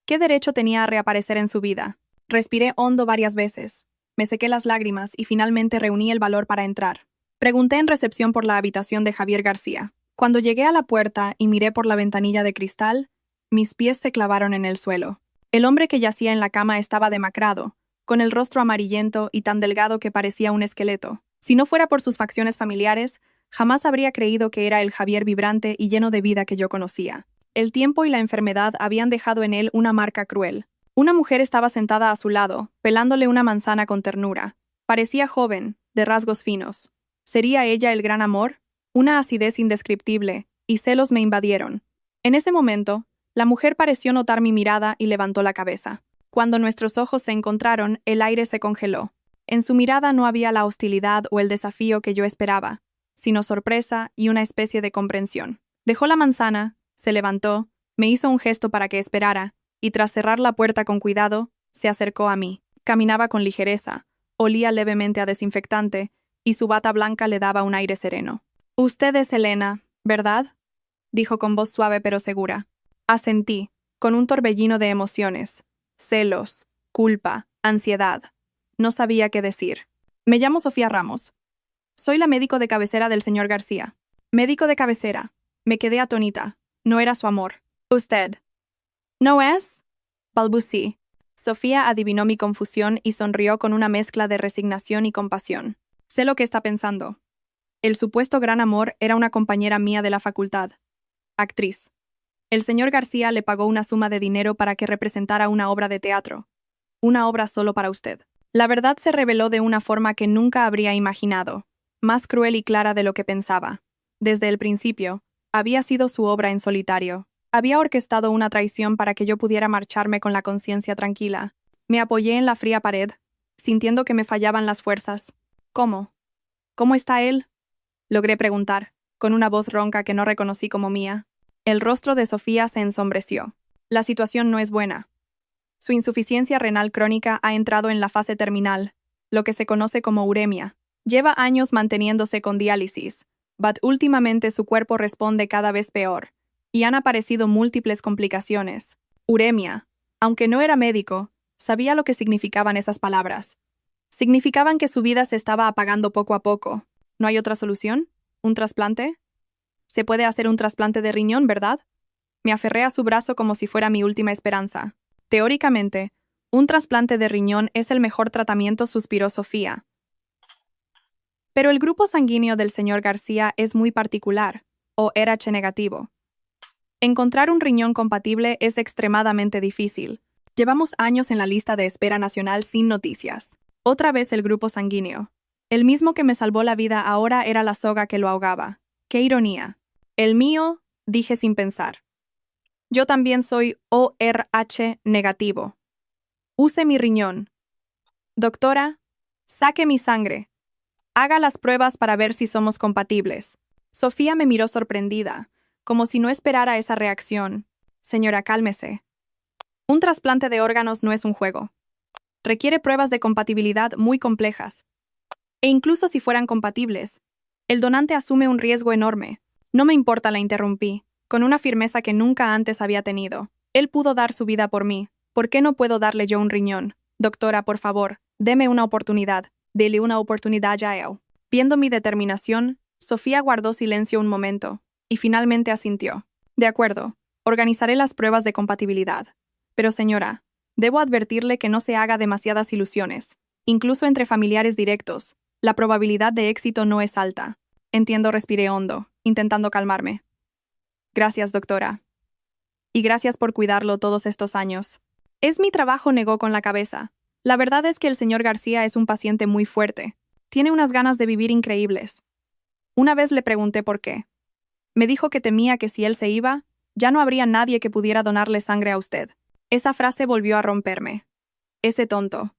¿Qué derecho tenía a reaparecer en su vida? Respiré hondo varias veces. Me sequé las lágrimas y finalmente reuní el valor para entrar. Pregunté en recepción por la habitación de Javier García. Cuando llegué a la puerta y miré por la ventanilla de cristal, mis pies se clavaron en el suelo. El hombre que yacía en la cama estaba demacrado, con el rostro amarillento y tan delgado que parecía un esqueleto. Si no fuera por sus facciones familiares, jamás habría creído que era el Javier vibrante y lleno de vida que yo conocía. El tiempo y la enfermedad habían dejado en él una marca cruel. Una mujer estaba sentada a su lado, pelándole una manzana con ternura. Parecía joven, de rasgos finos. ¿Sería ella el gran amor? Una acidez indescriptible, y celos me invadieron. En ese momento, la mujer pareció notar mi mirada y levantó la cabeza. Cuando nuestros ojos se encontraron, el aire se congeló. En su mirada no había la hostilidad o el desafío que yo esperaba, sino sorpresa y una especie de comprensión. Dejó la manzana, se levantó, me hizo un gesto para que esperara, y tras cerrar la puerta con cuidado, se acercó a mí. Caminaba con ligereza, olía levemente a desinfectante, y su bata blanca le daba un aire sereno. «Usted es Elena, ¿verdad?», dijo con voz suave pero segura. Asentí, con un torbellino de emociones. Celos, culpa, ansiedad. No sabía qué decir. Me llamo Sofía Ramos. Soy la médico de cabecera del señor García. Médico de cabecera. Me quedé atónita. No era su amor. ¿Usted? ¿No es? Balbucí. Sofía adivinó mi confusión y sonrió con una mezcla de resignación y compasión. Sé lo que está pensando. El supuesto gran amor era una compañera mía de la facultad. Actriz. El señor García le pagó una suma de dinero para que representara una obra de teatro. Una obra solo para usted. La verdad se reveló de una forma que nunca habría imaginado, más cruel y clara de lo que pensaba. Desde el principio, había sido su obra en solitario. Había orquestado una traición para que yo pudiera marcharme con la conciencia tranquila. Me apoyé en la fría pared, sintiendo que me fallaban las fuerzas. ¿Cómo? ¿Cómo está él?, logré preguntar, con una voz ronca que no reconocí como mía. El rostro de Sofía se ensombreció. La situación no es buena. Su insuficiencia renal crónica ha entrado en la fase terminal, lo que se conoce como uremia. Lleva años manteniéndose con diálisis, but últimamente su cuerpo responde cada vez peor, y han aparecido múltiples complicaciones. Uremia. Aunque no era médico, sabía lo que significaban esas palabras. Significaban que su vida se estaba apagando poco a poco. ¿No hay otra solución? ¿Un trasplante? Se puede hacer un trasplante de riñón, ¿verdad? Me aferré a su brazo como si fuera mi última esperanza. Teóricamente, un trasplante de riñón es el mejor tratamiento, suspiró Sofía. Pero el grupo sanguíneo del señor García es muy particular, o RH negativo. Encontrar un riñón compatible es extremadamente difícil. Llevamos años en la lista de espera nacional sin noticias. Otra vez el grupo sanguíneo. El mismo que me salvó la vida ahora era la soga que lo ahogaba. ¡Qué ironía! El mío, dije sin pensar. Yo también soy ORH negativo. Use mi riñón. Doctora, saque mi sangre. Haga las pruebas para ver si somos compatibles. Sofía me miró sorprendida, como si no esperara esa reacción. Señora, cálmese. Un trasplante de órganos no es un juego. Requiere pruebas de compatibilidad muy complejas. E incluso si fueran compatibles, el donante asume un riesgo enorme. No me importa, la interrumpí, con una firmeza que nunca antes había tenido. Él pudo dar su vida por mí. ¿Por qué no puedo darle yo un riñón? Doctora, por favor, deme una oportunidad. Dele una oportunidad ya a él. Viendo mi determinación, Sofía guardó silencio un momento, y finalmente asintió. De acuerdo, organizaré las pruebas de compatibilidad. Pero señora, debo advertirle que no se haga demasiadas ilusiones. Incluso entre familiares directos, la probabilidad de éxito no es alta. Entiendo, respiré hondo, intentando calmarme. Gracias, doctora. Y gracias por cuidarlo todos estos años. Es mi trabajo, negó con la cabeza. La verdad es que el señor García es un paciente muy fuerte. Tiene unas ganas de vivir increíbles. Una vez le pregunté por qué. Me dijo que temía que si él se iba, ya no habría nadie que pudiera donarle sangre a usted. Esa frase volvió a romperme. Ese tonto.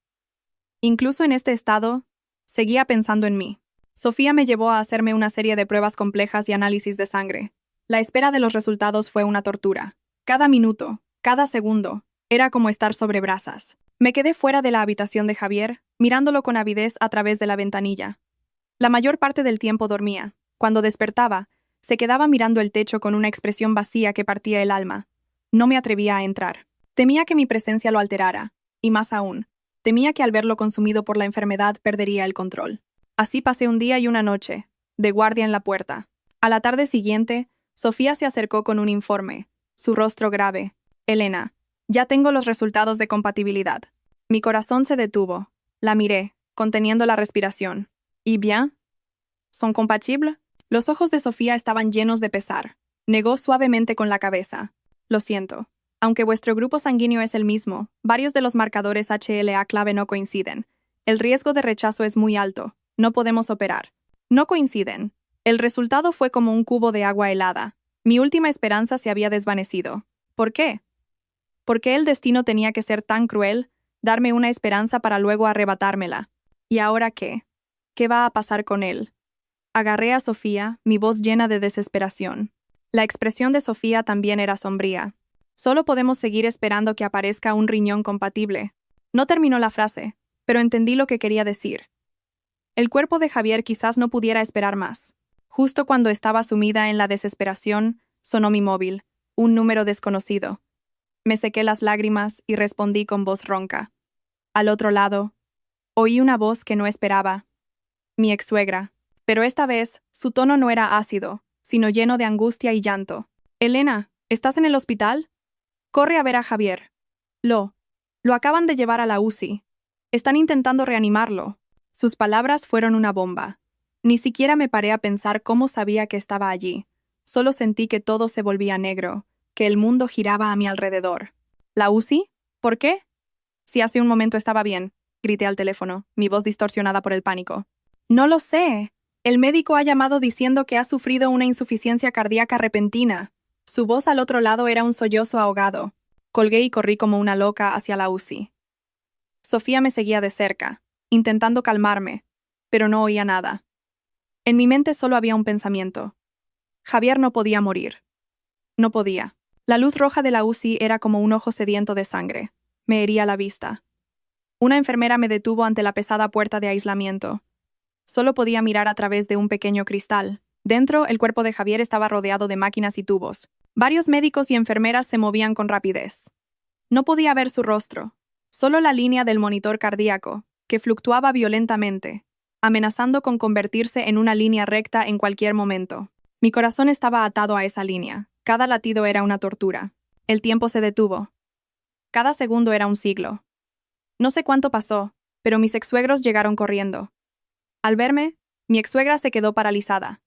Incluso en este estado, seguía pensando en mí. Sofía me llevó a hacerme una serie de pruebas complejas y análisis de sangre. La espera de los resultados fue una tortura. Cada minuto, cada segundo, era como estar sobre brasas. Me quedé fuera de la habitación de Javier, mirándolo con avidez a través de la ventanilla. La mayor parte del tiempo dormía. Cuando despertaba, se quedaba mirando el techo con una expresión vacía que partía el alma. No me atrevía a entrar. Temía que mi presencia lo alterara, y más aún, temía que al verlo consumido por la enfermedad perdería el control. Así pasé un día y una noche, de guardia en la puerta. A la tarde siguiente, Sofía se acercó con un informe, su rostro grave. Elena, ya tengo los resultados de compatibilidad. Mi corazón se detuvo. La miré, conteniendo la respiración. ¿Y bien? ¿Son compatibles? Los ojos de Sofía estaban llenos de pesar. Negó suavemente con la cabeza. Lo siento. Aunque vuestro grupo sanguíneo es el mismo, varios de los marcadores HLA clave no coinciden. El riesgo de rechazo es muy alto. No podemos operar. No coinciden. El resultado fue como un cubo de agua helada. Mi última esperanza se había desvanecido. ¿Por qué? ¿Por qué el destino tenía que ser tan cruel, darme una esperanza para luego arrebatármela? ¿Y ahora qué? ¿Qué va a pasar con él? Agarré a Sofía, mi voz llena de desesperación. La expresión de Sofía también era sombría. Solo podemos seguir esperando que aparezca un riñón compatible. No terminó la frase, pero entendí lo que quería decir. El cuerpo de Javier quizás no pudiera esperar más. Justo cuando estaba sumida en la desesperación, sonó mi móvil, un número desconocido. Me sequé las lágrimas y respondí con voz ronca. Al otro lado, oí una voz que no esperaba. Mi ex-suegra. Pero esta vez, su tono no era ácido, sino lleno de angustia y llanto. Elena, ¿estás en el hospital? Corre a ver a Javier. Lo acaban de llevar a la UCI. Están intentando reanimarlo. Sus palabras fueron una bomba. Ni siquiera me paré a pensar cómo sabía que estaba allí. Solo sentí que todo se volvía negro, que el mundo giraba a mi alrededor. ¿La UCI? ¿Por qué? Si hace un momento estaba bien, grité al teléfono, mi voz distorsionada por el pánico. No lo sé. El médico ha llamado diciendo que ha sufrido una insuficiencia cardíaca repentina. Su voz al otro lado era un sollozo ahogado. Colgué y corrí como una loca hacia la UCI. Sofía me seguía de cerca, intentando calmarme, pero no oía nada. En mi mente solo había un pensamiento. Javier no podía morir. No podía. La luz roja de la UCI era como un ojo sediento de sangre. Me hería la vista. Una enfermera me detuvo ante la pesada puerta de aislamiento. Solo podía mirar a través de un pequeño cristal. Dentro, el cuerpo de Javier estaba rodeado de máquinas y tubos. Varios médicos y enfermeras se movían con rapidez. No podía ver su rostro, solo la línea del monitor cardíaco, que fluctuaba violentamente, amenazando con convertirse en una línea recta en cualquier momento. Mi corazón estaba atado a esa línea. Cada latido era una tortura. El tiempo se detuvo. Cada segundo era un siglo. No sé cuánto pasó, pero mis ex-suegros llegaron corriendo. Al verme, mi ex-suegra se quedó paralizada.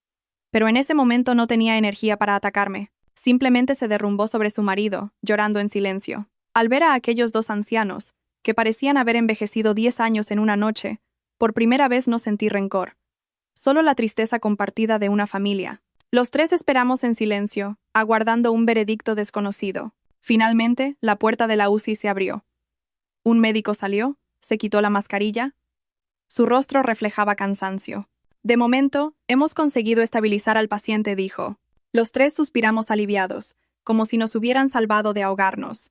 Pero en ese momento no tenía energía para atacarme. Simplemente se derrumbó sobre su marido, llorando en silencio. Al ver a aquellos dos ancianos, que parecían haber envejecido 10 años en una noche, por primera vez no sentí rencor. Solo la tristeza compartida de una familia. Los tres esperamos en silencio, aguardando un veredicto desconocido. Finalmente, la puerta de la UCI se abrió. Un médico salió, se quitó la mascarilla. Su rostro reflejaba cansancio. De momento, hemos conseguido estabilizar al paciente, dijo. Los tres suspiramos aliviados, como si nos hubieran salvado de ahogarnos.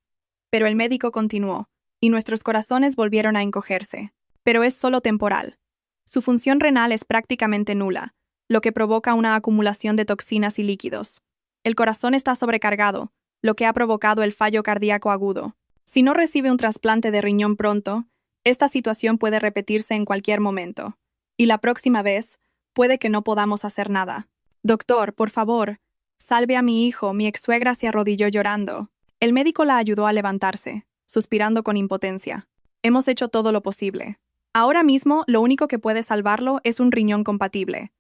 Pero el médico continuó, y nuestros corazones volvieron a encogerse. Pero es solo temporal. Su función renal es prácticamente nula, lo que provoca una acumulación de toxinas y líquidos. El corazón está sobrecargado, lo que ha provocado el fallo cardíaco agudo. Si no recibe un trasplante de riñón pronto, esta situación puede repetirse en cualquier momento. Y la próxima vez, puede que no podamos hacer nada. Doctor, por favor, salve a mi hijo, mi ex-suegra se arrodilló llorando. El médico la ayudó a levantarse, suspirando con impotencia. Hemos hecho todo lo posible. Ahora mismo, lo único que puede salvarlo es un riñón compatible.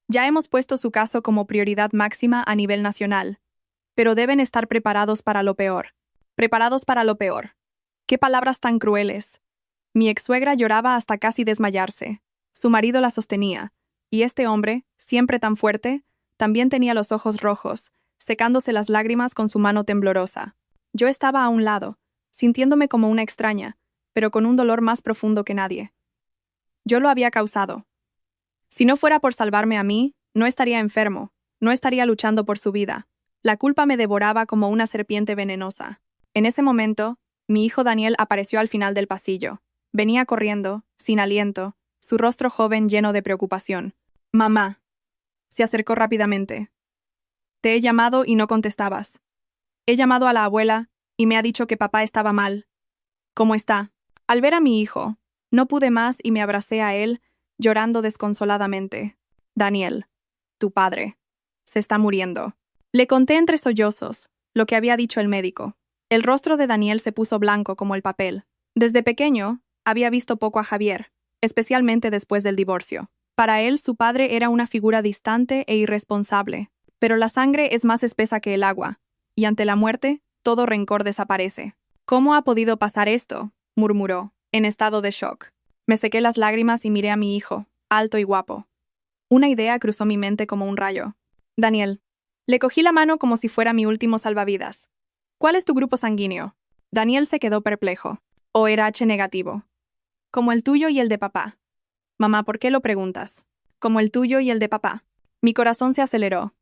Ya hemos puesto su caso como prioridad máxima a nivel nacional. Pero deben estar preparados para lo peor. Preparados para lo peor. ¡Qué palabras tan crueles! Mi ex-suegra lloraba hasta casi desmayarse. Su marido la sostenía. Y este hombre, siempre tan fuerte, también tenía los ojos rojos, secándose las lágrimas con su mano temblorosa. Yo estaba a un lado, sintiéndome como una extraña, pero con un dolor más profundo que nadie. Yo lo había causado. Si no fuera por salvarme a mí, no estaría enfermo, no estaría luchando por su vida. La culpa me devoraba como una serpiente venenosa. En ese momento, mi hijo Daniel apareció al final del pasillo. Venía corriendo, sin aliento, su rostro joven lleno de preocupación. «Mamá». Se acercó rápidamente. «Te he llamado y no contestabas. He llamado a la abuela y me ha dicho que papá estaba mal. ¿Cómo está?» Al ver a mi hijo, no pude más y me abracé a él, llorando desconsoladamente. «Daniel, tu padre, se está muriendo». Le conté entre sollozos lo que había dicho el médico. El rostro de Daniel se puso blanco como el papel. Desde pequeño, había visto poco a Javier, especialmente después del divorcio. Para él, su padre era una figura distante e irresponsable. Pero la sangre es más espesa que el agua, y ante la muerte, todo rencor desaparece. «¿Cómo ha podido pasar esto?», murmuró, en estado de shock. Me sequé las lágrimas y miré a mi hijo, alto y guapo. Una idea cruzó mi mente como un rayo. «Daniel». Le cogí la mano como si fuera mi último salvavidas. «¿Cuál es tu grupo sanguíneo?». Daniel se quedó perplejo. «ORH negativo». «Como el tuyo y el de papá». «Mamá, ¿por qué lo preguntas?». «Como el tuyo y el de papá». Mi corazón se aceleró.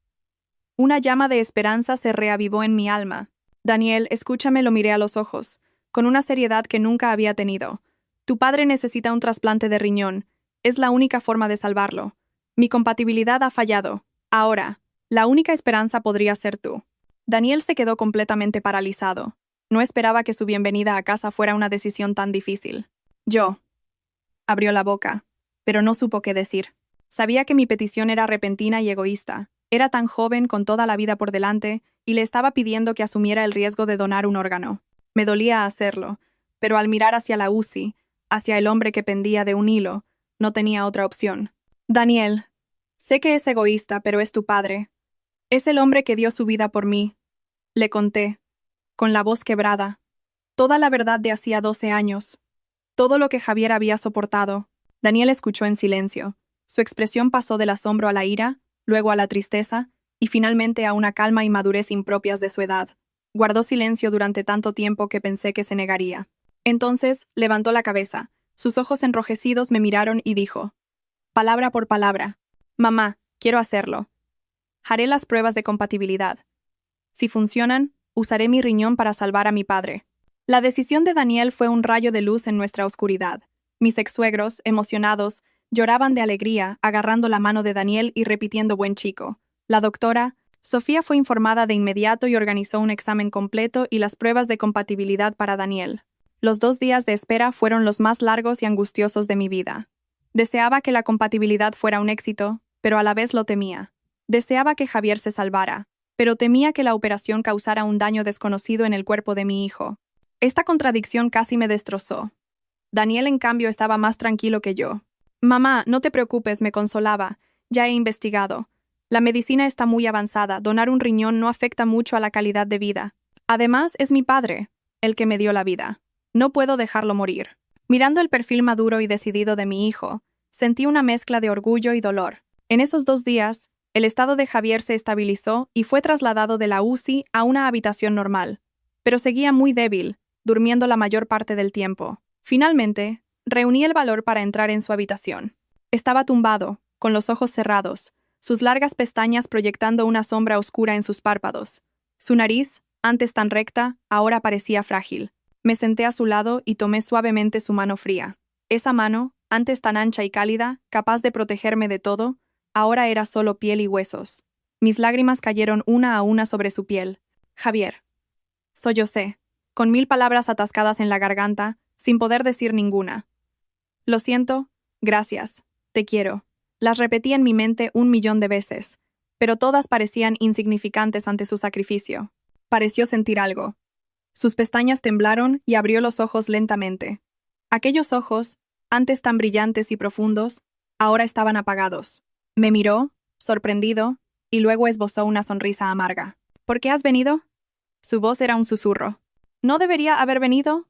Una llama de esperanza se reavivó en mi alma. «Daniel, escúchame», lo miré a los ojos, con una seriedad que nunca había tenido. «Tu padre necesita un trasplante de riñón. Es la única forma de salvarlo. Mi compatibilidad ha fallado. Ahora, la única esperanza podría ser tú». Daniel se quedó completamente paralizado. No esperaba que su bienvenida a casa fuera una decisión tan difícil. «Yo». Abrió la boca, pero no supo qué decir. Sabía que mi petición era repentina y egoísta. Era tan joven, con toda la vida por delante, y le estaba pidiendo que asumiera el riesgo de donar un órgano. Me dolía hacerlo, pero al mirar hacia la UCI, hacia el hombre que pendía de un hilo, no tenía otra opción. «Daniel, sé que es egoísta, pero es tu padre. Es el hombre que dio su vida por mí», le conté, con la voz quebrada. Toda la verdad de hacía 12 años. Todo lo que Javier había soportado. Daniel escuchó en silencio. Su expresión pasó del asombro a la ira, luego a la tristeza, y finalmente a una calma y madurez impropias de su edad. Guardó silencio durante tanto tiempo que pensé que se negaría. Entonces, levantó la cabeza. Sus ojos enrojecidos me miraron y dijo, palabra por palabra: «Mamá, quiero hacerlo. Haré las pruebas de compatibilidad. Si funcionan, usaré mi riñón para salvar a mi padre». La decisión de Daniel fue un rayo de luz en nuestra oscuridad. Mis ex-suegros, emocionados, lloraban de alegría, agarrando la mano de Daniel y repitiendo «buen chico». La doctora, Sofía, fue informada de inmediato y organizó un examen completo y las pruebas de compatibilidad para Daniel. Los 2 días de espera fueron los más largos y angustiosos de mi vida. Deseaba que la compatibilidad fuera un éxito, pero a la vez lo temía. Deseaba que Javier se salvara, pero temía que la operación causara un daño desconocido en el cuerpo de mi hijo. Esta contradicción casi me destrozó. Daniel, en cambio, estaba más tranquilo que yo. «Mamá, no te preocupes», me consolaba. «Ya he investigado. La medicina está muy avanzada. Donar un riñón no afecta mucho a la calidad de vida. Además, es mi padre, el que me dio la vida. No puedo dejarlo morir». Mirando el perfil maduro y decidido de mi hijo, sentí una mezcla de orgullo y dolor. En esos 2 días, el estado de Javier se estabilizó y fue trasladado de la UCI a una habitación normal. Pero seguía muy débil, durmiendo la mayor parte del tiempo. Finalmente, reuní el valor para entrar en su habitación. Estaba tumbado, con los ojos cerrados, sus largas pestañas proyectando una sombra oscura en sus párpados. Su nariz, antes tan recta, ahora parecía frágil. Me senté a su lado y tomé suavemente su mano fría. Esa mano, antes tan ancha y cálida, capaz de protegerme de todo, ahora era solo piel y huesos. Mis lágrimas cayeron una a una sobre su piel. Javier. Sollocé, con 1000 palabras atascadas en la garganta, sin poder decir ninguna. Lo siento, gracias, te quiero. Las repetí en mi mente 1.000.000 de veces, pero todas parecían insignificantes ante su sacrificio. Pareció sentir algo. Sus pestañas temblaron y abrió los ojos lentamente. Aquellos ojos, antes tan brillantes y profundos, ahora estaban apagados. Me miró, sorprendido, y luego esbozó una sonrisa amarga. ¿Por qué has venido? Su voz era un susurro. ¿No debería haber venido?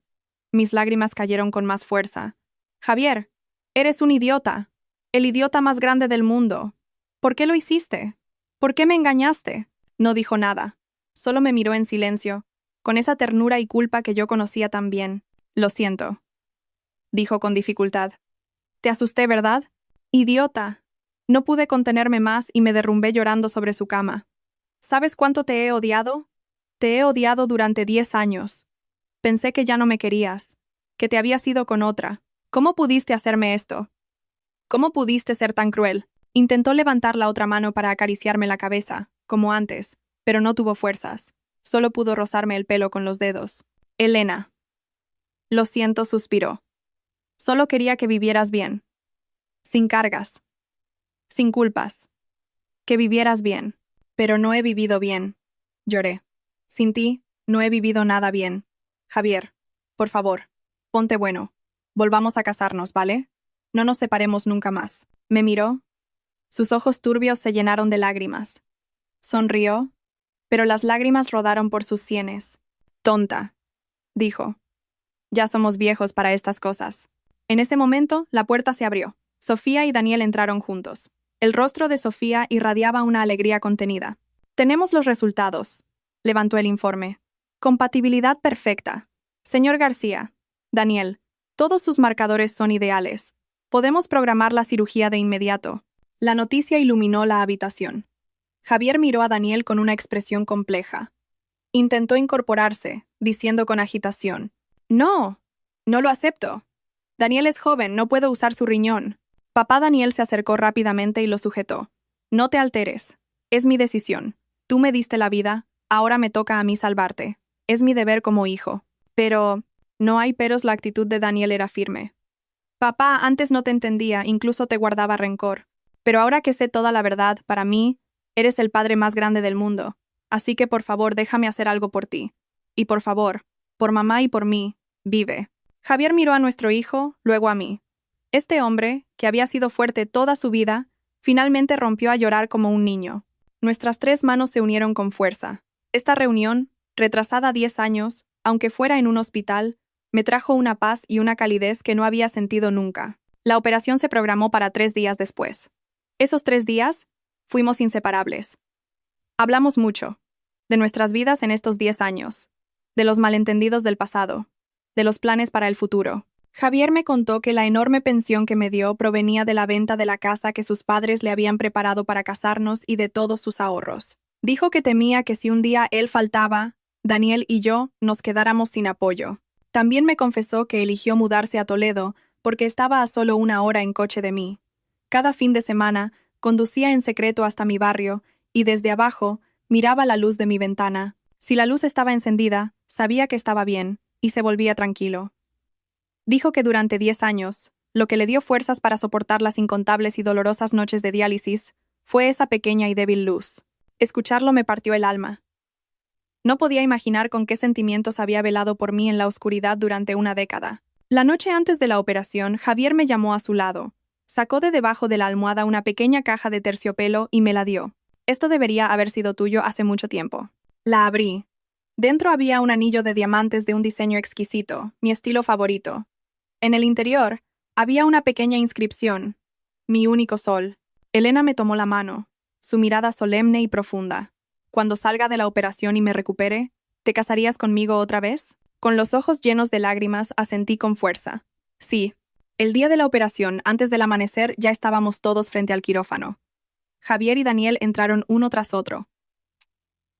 Mis lágrimas cayeron con más fuerza. Javier, eres un idiota. El idiota más grande del mundo. ¿Por qué lo hiciste? ¿Por qué me engañaste? No dijo nada. Solo me miró en silencio, con esa ternura y culpa que yo conocía tan bien. Lo siento, dijo con dificultad. Te asusté, ¿verdad? Idiota. No pude contenerme más y me derrumbé llorando sobre su cama. ¿Sabes cuánto te he odiado? Te he odiado durante 10 años. Pensé que ya no me querías, que te habías ido con otra. ¿Cómo pudiste hacerme esto? ¿Cómo pudiste ser tan cruel? Intentó levantar la otra mano para acariciarme la cabeza, como antes, pero no tuvo fuerzas. Solo pudo rozarme el pelo con los dedos. Elena. Lo siento, suspiró. Solo quería que vivieras bien. Sin cargas. Sin culpas. Que vivieras bien. Pero no he vivido bien. Lloré. Sin ti, no he vivido nada bien. Javier, por favor, ponte bueno. Volvamos a casarnos, ¿vale? No nos separemos nunca más. Me miró. Sus ojos turbios se llenaron de lágrimas. Sonrió, pero las lágrimas rodaron por sus sienes. Tonta, dijo. Ya somos viejos para estas cosas. En ese momento, la puerta se abrió. Sofía y Daniel entraron juntos. El rostro de Sofía irradiaba una alegría contenida. Tenemos los resultados, levantó el informe. Compatibilidad perfecta. Señor García, Daniel, todos sus marcadores son ideales. Podemos programar la cirugía de inmediato. La noticia iluminó la habitación. Javier miró a Daniel con una expresión compleja. Intentó incorporarse, diciendo con agitación: No, no lo acepto. Daniel es joven, no puedo usar su riñón. Papá Daniel se acercó rápidamente y lo sujetó. No te alteres. Es mi decisión. Tú me diste la vida, ahora me toca a mí salvarte. Es mi deber como hijo. Pero, no hay peros, la actitud de Daniel era firme. Papá, antes no te entendía, incluso te guardaba rencor. Pero ahora que sé toda la verdad, para mí, eres el padre más grande del mundo. Así que por favor déjame hacer algo por ti. Y por favor, por mamá y por mí, vive. Javier miró a nuestro hijo, luego a mí. Este hombre, que había sido fuerte toda su vida, finalmente rompió a llorar como un niño. Nuestras 3 manos se unieron con fuerza. Esta reunión, retrasada 10 años, aunque fuera en un hospital, me trajo una paz y una calidez que no había sentido nunca. La operación se programó para 3 días después. Esos 3 días, fuimos inseparables. Hablamos mucho, de nuestras vidas en estos 10 años, de los malentendidos del pasado, de los planes para el futuro. Javier me contó que la enorme pensión que me dio provenía de la venta de la casa que sus padres le habían preparado para casarnos y de todos sus ahorros. Dijo que temía que si un día él faltaba, Daniel y yo nos quedáramos sin apoyo. También me confesó que eligió mudarse a Toledo porque estaba a solo 1 hora en coche de mí. Cada fin de semana conducía en secreto hasta mi barrio y desde abajo miraba la luz de mi ventana. Si la luz estaba encendida, sabía que estaba bien y se volvía tranquilo. Dijo que durante 10 años, lo que le dio fuerzas para soportar las incontables y dolorosas noches de diálisis fue esa pequeña y débil luz. Escucharlo me partió el alma. No podía imaginar con qué sentimientos había velado por mí en la oscuridad durante una década. La noche antes de la operación, Javier me llamó a su lado. Sacó de debajo de la almohada una pequeña caja de terciopelo y me la dio. Esto debería haber sido tuyo hace mucho tiempo. La abrí. Dentro había un anillo de diamantes de un diseño exquisito, mi estilo favorito. En el interior, había una pequeña inscripción: mi único sol. Elena me tomó la mano, su mirada solemne y profunda. Cuando salga de la operación y me recupere, ¿te casarías conmigo otra vez? Con los ojos llenos de lágrimas, asentí con fuerza. Sí, El día de la operación, antes del amanecer, ya estábamos todos frente al quirófano. Javier y Daniel entraron uno tras otro.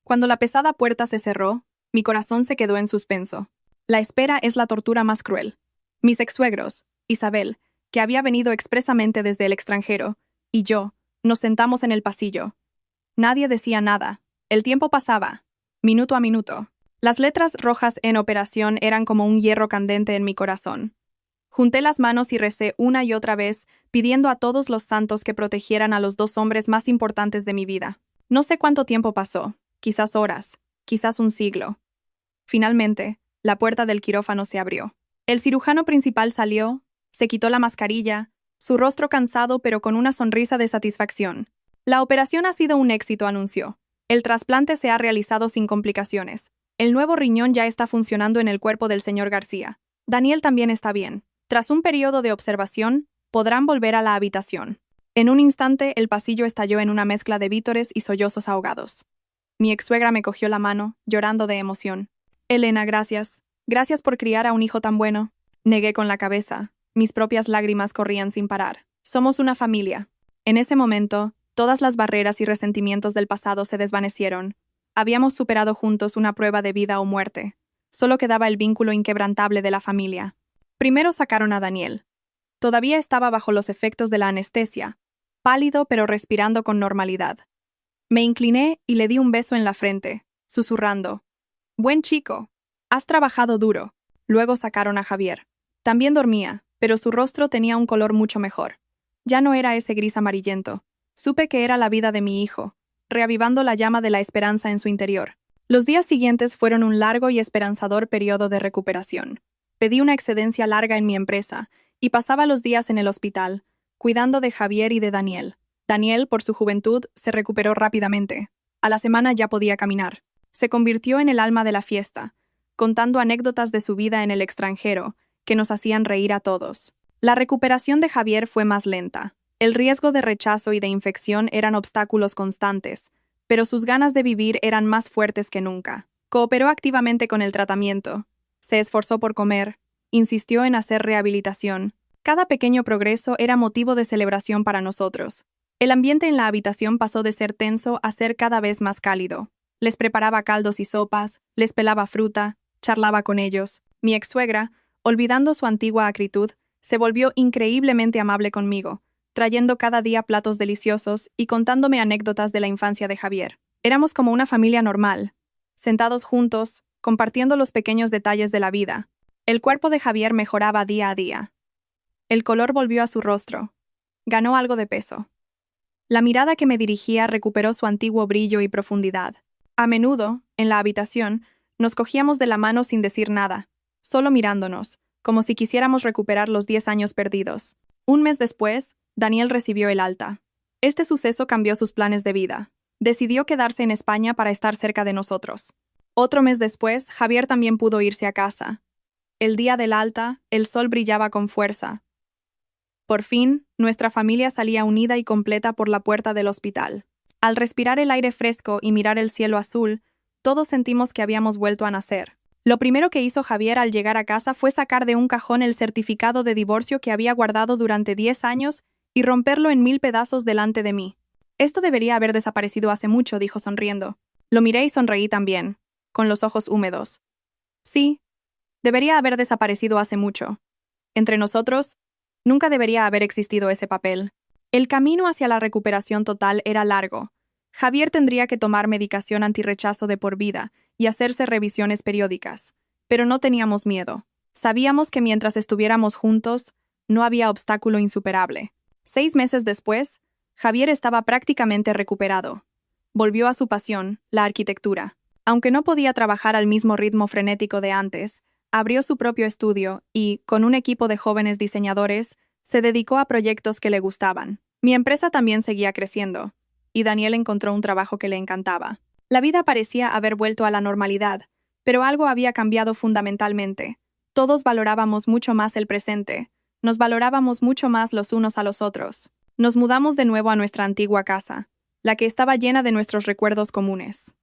Cuando la pesada puerta se cerró, mi corazón se quedó en suspenso. La espera es la tortura más cruel. Mis ex-suegros, Isabel, que había venido expresamente desde el extranjero, y yo, nos sentamos en el pasillo. Nadie decía nada. El tiempo pasaba, minuto a minuto. Las letras rojas en operación eran como un hierro candente en mi corazón. Junté las manos y recé una y otra vez, pidiendo a todos los santos que protegieran a los dos hombres más importantes de mi vida. No sé cuánto tiempo pasó, quizás horas, quizás un siglo. Finalmente, la puerta del quirófano se abrió. El cirujano principal salió, se quitó la mascarilla, su rostro cansado pero con una sonrisa de satisfacción. La operación ha sido un éxito, anunció. El trasplante se ha realizado sin complicaciones. El nuevo riñón ya está funcionando en el cuerpo del señor García. Daniel también está bien. Tras un periodo de observación, podrán volver a la habitación. En un instante, el pasillo estalló en una mezcla de vítores y sollozos ahogados. Mi ex-suegra me cogió la mano, llorando de emoción. Elena, gracias. Gracias por criar a un hijo tan bueno. Negué con la cabeza. Mis propias lágrimas corrían sin parar. Somos una familia. En ese momento, todas las barreras y resentimientos del pasado se desvanecieron. Habíamos superado juntos una prueba de vida o muerte. Solo quedaba el vínculo inquebrantable de la familia. Primero sacaron a Daniel. Todavía estaba bajo los efectos de la anestesia, pálido pero respirando con normalidad. Me incliné y le di un beso en la frente, susurrando: «Buen chico, has trabajado duro». Luego sacaron a Javier. También dormía, pero su rostro tenía un color mucho mejor. Ya no era ese gris amarillento. Supe que era la vida de mi hijo, reavivando la llama de la esperanza en su interior. Los días siguientes fueron un largo y esperanzador periodo de recuperación. Pedí una excedencia larga en mi empresa y pasaba los días en el hospital, cuidando de Javier y de Daniel. Daniel, por su juventud, se recuperó rápidamente. A la semana ya podía caminar. Se convirtió en el alma de la fiesta, contando anécdotas de su vida en el extranjero, que nos hacían reír a todos. La recuperación de Javier fue más lenta. El riesgo de rechazo y de infección eran obstáculos constantes, pero sus ganas de vivir eran más fuertes que nunca. Cooperó activamente con el tratamiento. Se esforzó por comer, insistió en hacer rehabilitación. Cada pequeño progreso era motivo de celebración para nosotros. El ambiente en la habitación pasó de ser tenso a ser cada vez más cálido. Les preparaba caldos y sopas, les pelaba fruta, charlaba con ellos. Mi ex-suegra, olvidando su antigua acritud, se volvió increíblemente amable conmigo, trayendo cada día platos deliciosos y contándome anécdotas de la infancia de Javier. Éramos como una familia normal, sentados juntos, compartiendo los pequeños detalles de la vida. El cuerpo de Javier mejoraba día a día. El color volvió a su rostro. Ganó algo de peso. La mirada que me dirigía recuperó su antiguo brillo y profundidad. A menudo, en la habitación, nos cogíamos de la mano sin decir nada, solo mirándonos, como si quisiéramos recuperar los 10 años perdidos. Un mes después, Daniel recibió el alta. Este suceso cambió sus planes de vida. Decidió quedarse en España para estar cerca de nosotros. Otro mes después, Javier también pudo irse a casa. El día del alta, el sol brillaba con fuerza. Por fin, nuestra familia salía unida y completa por la puerta del hospital. Al respirar el aire fresco y mirar el cielo azul, todos sentimos que habíamos vuelto a nacer. Lo primero que hizo Javier al llegar a casa fue sacar de un cajón el certificado de divorcio que había guardado durante 10 años y romperlo en 1000 pedazos delante de mí. Esto debería haber desaparecido hace mucho, dijo sonriendo. Lo miré y sonreí también, con los ojos húmedos. Sí, debería haber desaparecido hace mucho. Entre nosotros, nunca debería haber existido ese papel. El camino hacia la recuperación total era largo. Javier tendría que tomar medicación antirrechazo de por vida y hacerse revisiones periódicas. Pero no teníamos miedo. Sabíamos que mientras estuviéramos juntos, no había obstáculo insuperable. 6 meses después, Javier estaba prácticamente recuperado. Volvió a su pasión, la arquitectura. Aunque no podía trabajar al mismo ritmo frenético de antes, abrió su propio estudio y, con un equipo de jóvenes diseñadores, se dedicó a proyectos que le gustaban. Mi empresa también seguía creciendo, y Daniel encontró un trabajo que le encantaba. La vida parecía haber vuelto a la normalidad, pero algo había cambiado fundamentalmente. Todos valorábamos mucho más el presente, nos valorábamos mucho más los unos a los otros. Nos mudamos de nuevo a nuestra antigua casa, la que estaba llena de nuestros recuerdos comunes.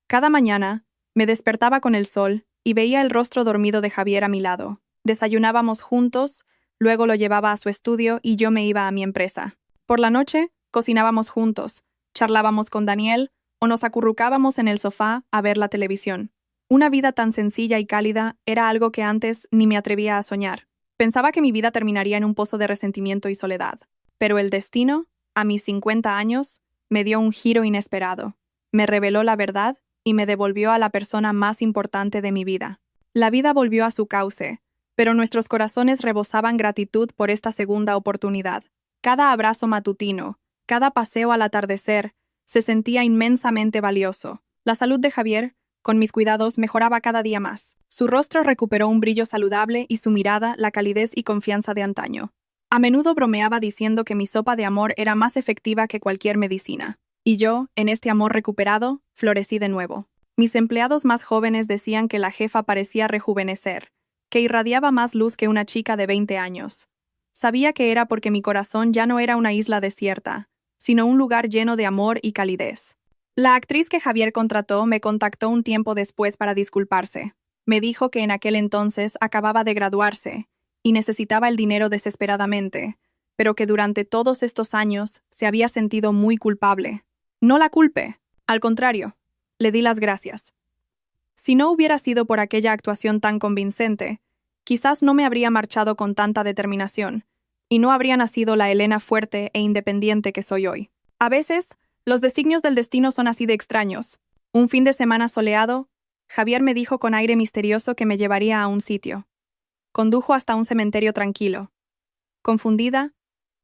Cada mañana, me despertaba con el sol y veía el rostro dormido de Javier a mi lado. Desayunábamos juntos, luego lo llevaba a su estudio y yo me iba a mi empresa. Por la noche, cocinábamos juntos, charlábamos con Daniel o nos acurrucábamos en el sofá a ver la televisión. Una vida tan sencilla y cálida era algo que antes ni me atrevía a soñar. Pensaba que mi vida terminaría en un pozo de resentimiento y soledad. Pero el destino, a mis 50 años, me dio un giro inesperado. Me reveló la verdad y me devolvió a la persona más importante de mi vida. La vida volvió a su cauce, pero nuestros corazones rebosaban gratitud por esta segunda oportunidad. Cada abrazo matutino, cada paseo al atardecer, se sentía inmensamente valioso. La salud de Javier, con mis cuidados, mejoraba cada día más. Su rostro recuperó un brillo saludable y su mirada la calidez y confianza de antaño. A menudo bromeaba diciendo que mi sopa de amor era más efectiva que cualquier medicina. Y yo, en este amor recuperado, florecí de nuevo. Mis empleados más jóvenes decían que la jefa parecía rejuvenecer, que irradiaba más luz que una chica de 20 años. Sabía que era porque mi corazón ya no era una isla desierta, sino un lugar lleno de amor y calidez. La actriz que Javier contrató me contactó un tiempo después para disculparse. Me dijo que en aquel entonces acababa de graduarse y necesitaba el dinero desesperadamente, pero que durante todos estos años se había sentido muy culpable. No la culpe, al contrario, le di las gracias. Si no hubiera sido por aquella actuación tan convincente, quizás no me habría marchado con tanta determinación, y no habría nacido la Elena fuerte e independiente que soy hoy. A veces, los designios del destino son así de extraños. Un fin de semana soleado, Javier me dijo con aire misterioso que me llevaría a un sitio. Condujo hasta un cementerio tranquilo. Confundida,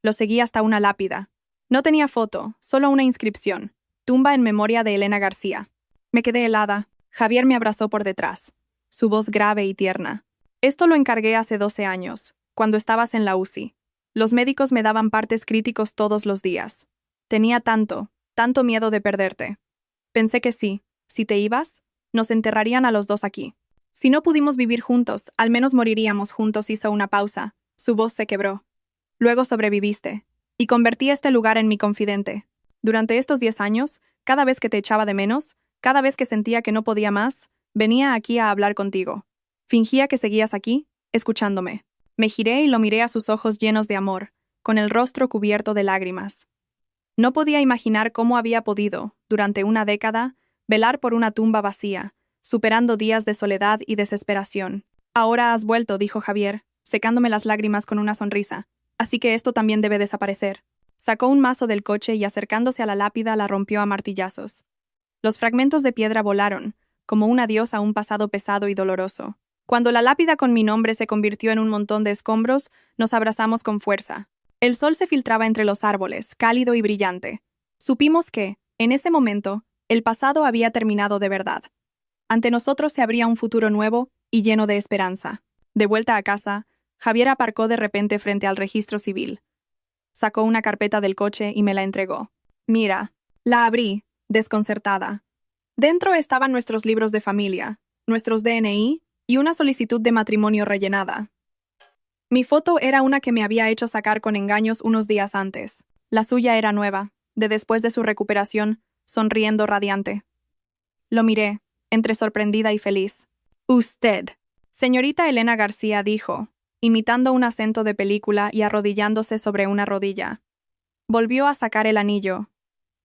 lo seguí hasta una lápida. No tenía foto, solo una inscripción. Tumba en memoria de Elena García. Me quedé helada. Javier me abrazó por detrás. Su voz grave y tierna. Esto lo encargué hace 12 años, cuando estabas en la UCI. Los médicos me daban partes críticos todos los días. Tenía tanto miedo de perderte. Pensé que sí, si te ibas, nos enterrarían a los dos aquí. Si no pudimos vivir juntos, al menos moriríamos juntos. Hizo una pausa. Su voz se quebró. Luego sobreviviste, y convertí este lugar en mi confidente. Durante estos 10 años, cada vez que te echaba de menos, cada vez que sentía que no podía más, venía aquí a hablar contigo. Fingía que seguías aquí, escuchándome. Me giré y lo miré a sus ojos llenos de amor, con el rostro cubierto de lágrimas. No podía imaginar cómo había podido, durante una década, velar por una tumba vacía, superando días de soledad y desesperación. Ahora has vuelto, dijo Javier, secándome las lágrimas con una sonrisa. Así que esto también debe desaparecer. Sacó un mazo del coche y acercándose a la lápida la rompió a martillazos. Los fragmentos de piedra volaron, como un adiós a un pasado pesado y doloroso. Cuando la lápida con mi nombre se convirtió en un montón de escombros, nos abrazamos con fuerza. El sol se filtraba entre los árboles, cálido y brillante. Supimos que, en ese momento, el pasado había terminado de verdad. Ante nosotros se abría un futuro nuevo y lleno de esperanza. De vuelta a casa, Javier aparcó de repente frente al registro civil. Sacó una carpeta del coche y me la entregó. Mira, la abrí, desconcertada. Dentro estaban nuestros libros de familia, nuestros DNI y una solicitud de matrimonio rellenada. Mi foto era una que me había hecho sacar con engaños unos días antes. La suya era nueva, de después de su recuperación, sonriendo radiante. Lo miré, entre sorprendida y feliz. Usted, señorita Elena García, dijo, imitando un acento de película y arrodillándose sobre una rodilla. Volvió a sacar el anillo,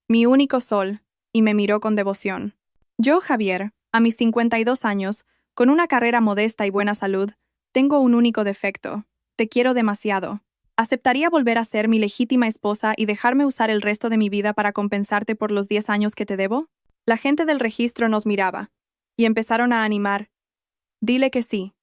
mi único sol, y me miró con devoción. Yo, Javier, a mis 52 años, con una carrera modesta y buena salud, tengo un único defecto. Te quiero demasiado. ¿Aceptaría volver a ser mi legítima esposa y dejarme usar el resto de mi vida para compensarte por los 10 años que te debo? La gente del registro nos miraba, y empezaron a animar. Dile que sí.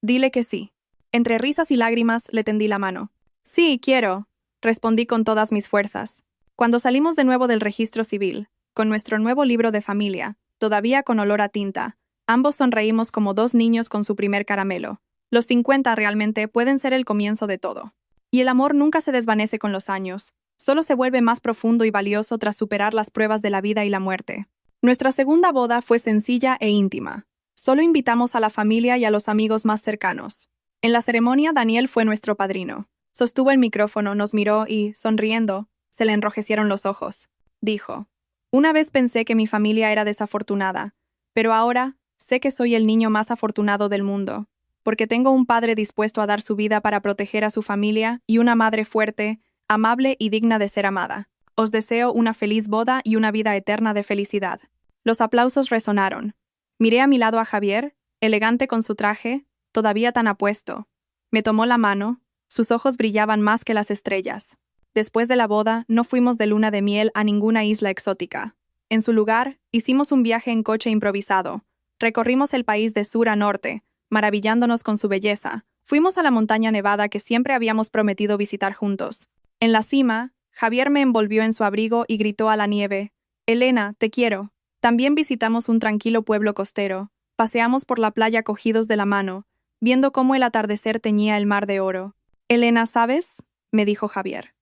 Dile que sí. Entre risas y lágrimas le tendí la mano. Sí, quiero, respondí con todas mis fuerzas. Cuando salimos de nuevo del registro civil, con nuestro nuevo libro de familia, todavía con olor a tinta, ambos sonreímos como dos niños con su primer caramelo. Los 50 realmente pueden ser el comienzo de todo. Y el amor nunca se desvanece con los años, solo se vuelve más profundo y valioso tras superar las pruebas de la vida y la muerte. Nuestra segunda boda fue sencilla e íntima. Solo invitamos a la familia y a los amigos más cercanos. En la ceremonia, Daniel fue nuestro padrino. Sostuvo el micrófono, nos miró y, sonriendo, se le enrojecieron los ojos. Dijo, una vez pensé que mi familia era desafortunada, pero ahora sé que soy el niño más afortunado del mundo. porque tengo un padre dispuesto a dar su vida para proteger a su familia y una madre fuerte, amable y digna de ser amada. Os deseo una feliz boda y una vida eterna de felicidad. Los aplausos resonaron. Miré a mi lado a Javier, elegante con su traje, todavía tan apuesto. Me tomó la mano, sus ojos brillaban más que las estrellas. Después de la boda, no fuimos de luna de miel a ninguna isla exótica. En su lugar, hicimos un viaje en coche improvisado. Recorrimos el país de sur a norte, maravillándonos con su belleza. Fuimos a la montaña nevada que siempre habíamos prometido visitar juntos. En la cima, Javier me envolvió en su abrigo y gritó a la nieve: «Elena, te quiero». También visitamos un tranquilo pueblo costero. Paseamos por la playa cogidos de la mano, viendo cómo el atardecer teñía el mar de oro. «Elena, ¿sabes?», me dijo Javier.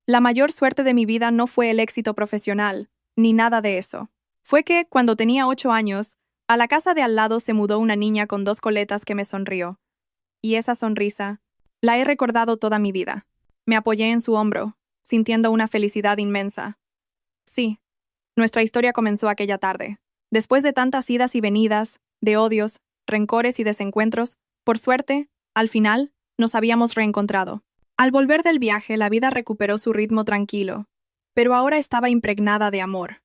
«La mayor suerte de mi vida no fue el éxito profesional, ni nada de eso. Fue que, cuando tenía 8 años, a la casa de al lado se mudó una niña con 2 coletas que me sonrió. Y esa sonrisa, la he recordado toda mi vida». Me apoyé en su hombro, sintiendo una felicidad inmensa. Sí, nuestra historia comenzó aquella tarde. Después de tantas idas y venidas, de odios, rencores y desencuentros, por suerte, al final, nos habíamos reencontrado. Al volver del viaje, la vida recuperó su ritmo tranquilo, pero ahora estaba impregnada de amor.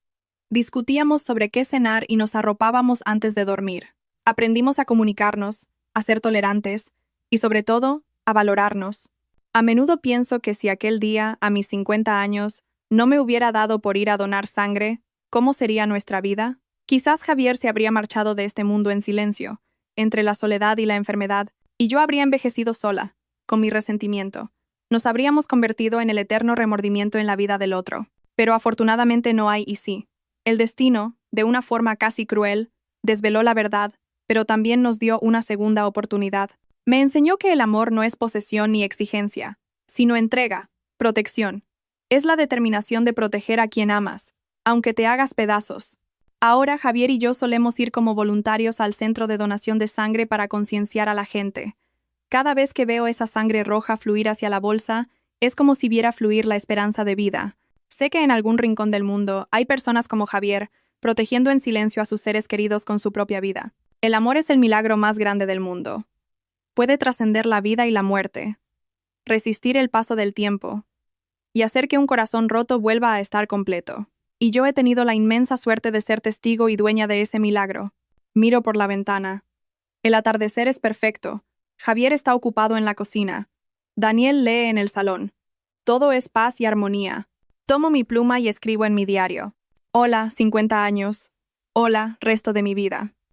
Discutíamos sobre qué cenar y nos arropábamos antes de dormir. Aprendimos a comunicarnos, a ser tolerantes y, sobre todo, a valorarnos. A menudo pienso que si aquel día, a mis 50 años, no me hubiera dado por ir a donar sangre, ¿cómo sería nuestra vida? Quizás Javier se habría marchado de este mundo en silencio, entre la soledad y la enfermedad, y yo habría envejecido sola, con mi resentimiento. Nos habríamos convertido en el eterno remordimiento en la vida del otro. Pero afortunadamente no hay y sí. El destino, de una forma casi cruel, desveló la verdad, pero también nos dio una segunda oportunidad. Me enseñó que el amor no es posesión ni exigencia, sino entrega, protección. Es la determinación de proteger a quien amas, aunque te hagas pedazos. Ahora Javier y yo solemos ir como voluntarios al centro de donación de sangre para concienciar a la gente. Cada vez que veo esa sangre roja fluir hacia la bolsa, es como si viera fluir la esperanza de vida. Sé que en algún rincón del mundo hay personas como Javier, protegiendo en silencio a sus seres queridos con su propia vida. El amor es el milagro más grande del mundo. Puede trascender la vida y la muerte, resistir el paso del tiempo y hacer que un corazón roto vuelva a estar completo. Y yo he tenido la inmensa suerte de ser testigo y dueña de ese milagro. Miro por la ventana. El atardecer es perfecto. Javier está ocupado en la cocina. Daniel lee en el salón. Todo es paz y armonía. Tomo mi pluma y escribo en mi diario: «Hola, 50 años. Hola, resto de mi vida».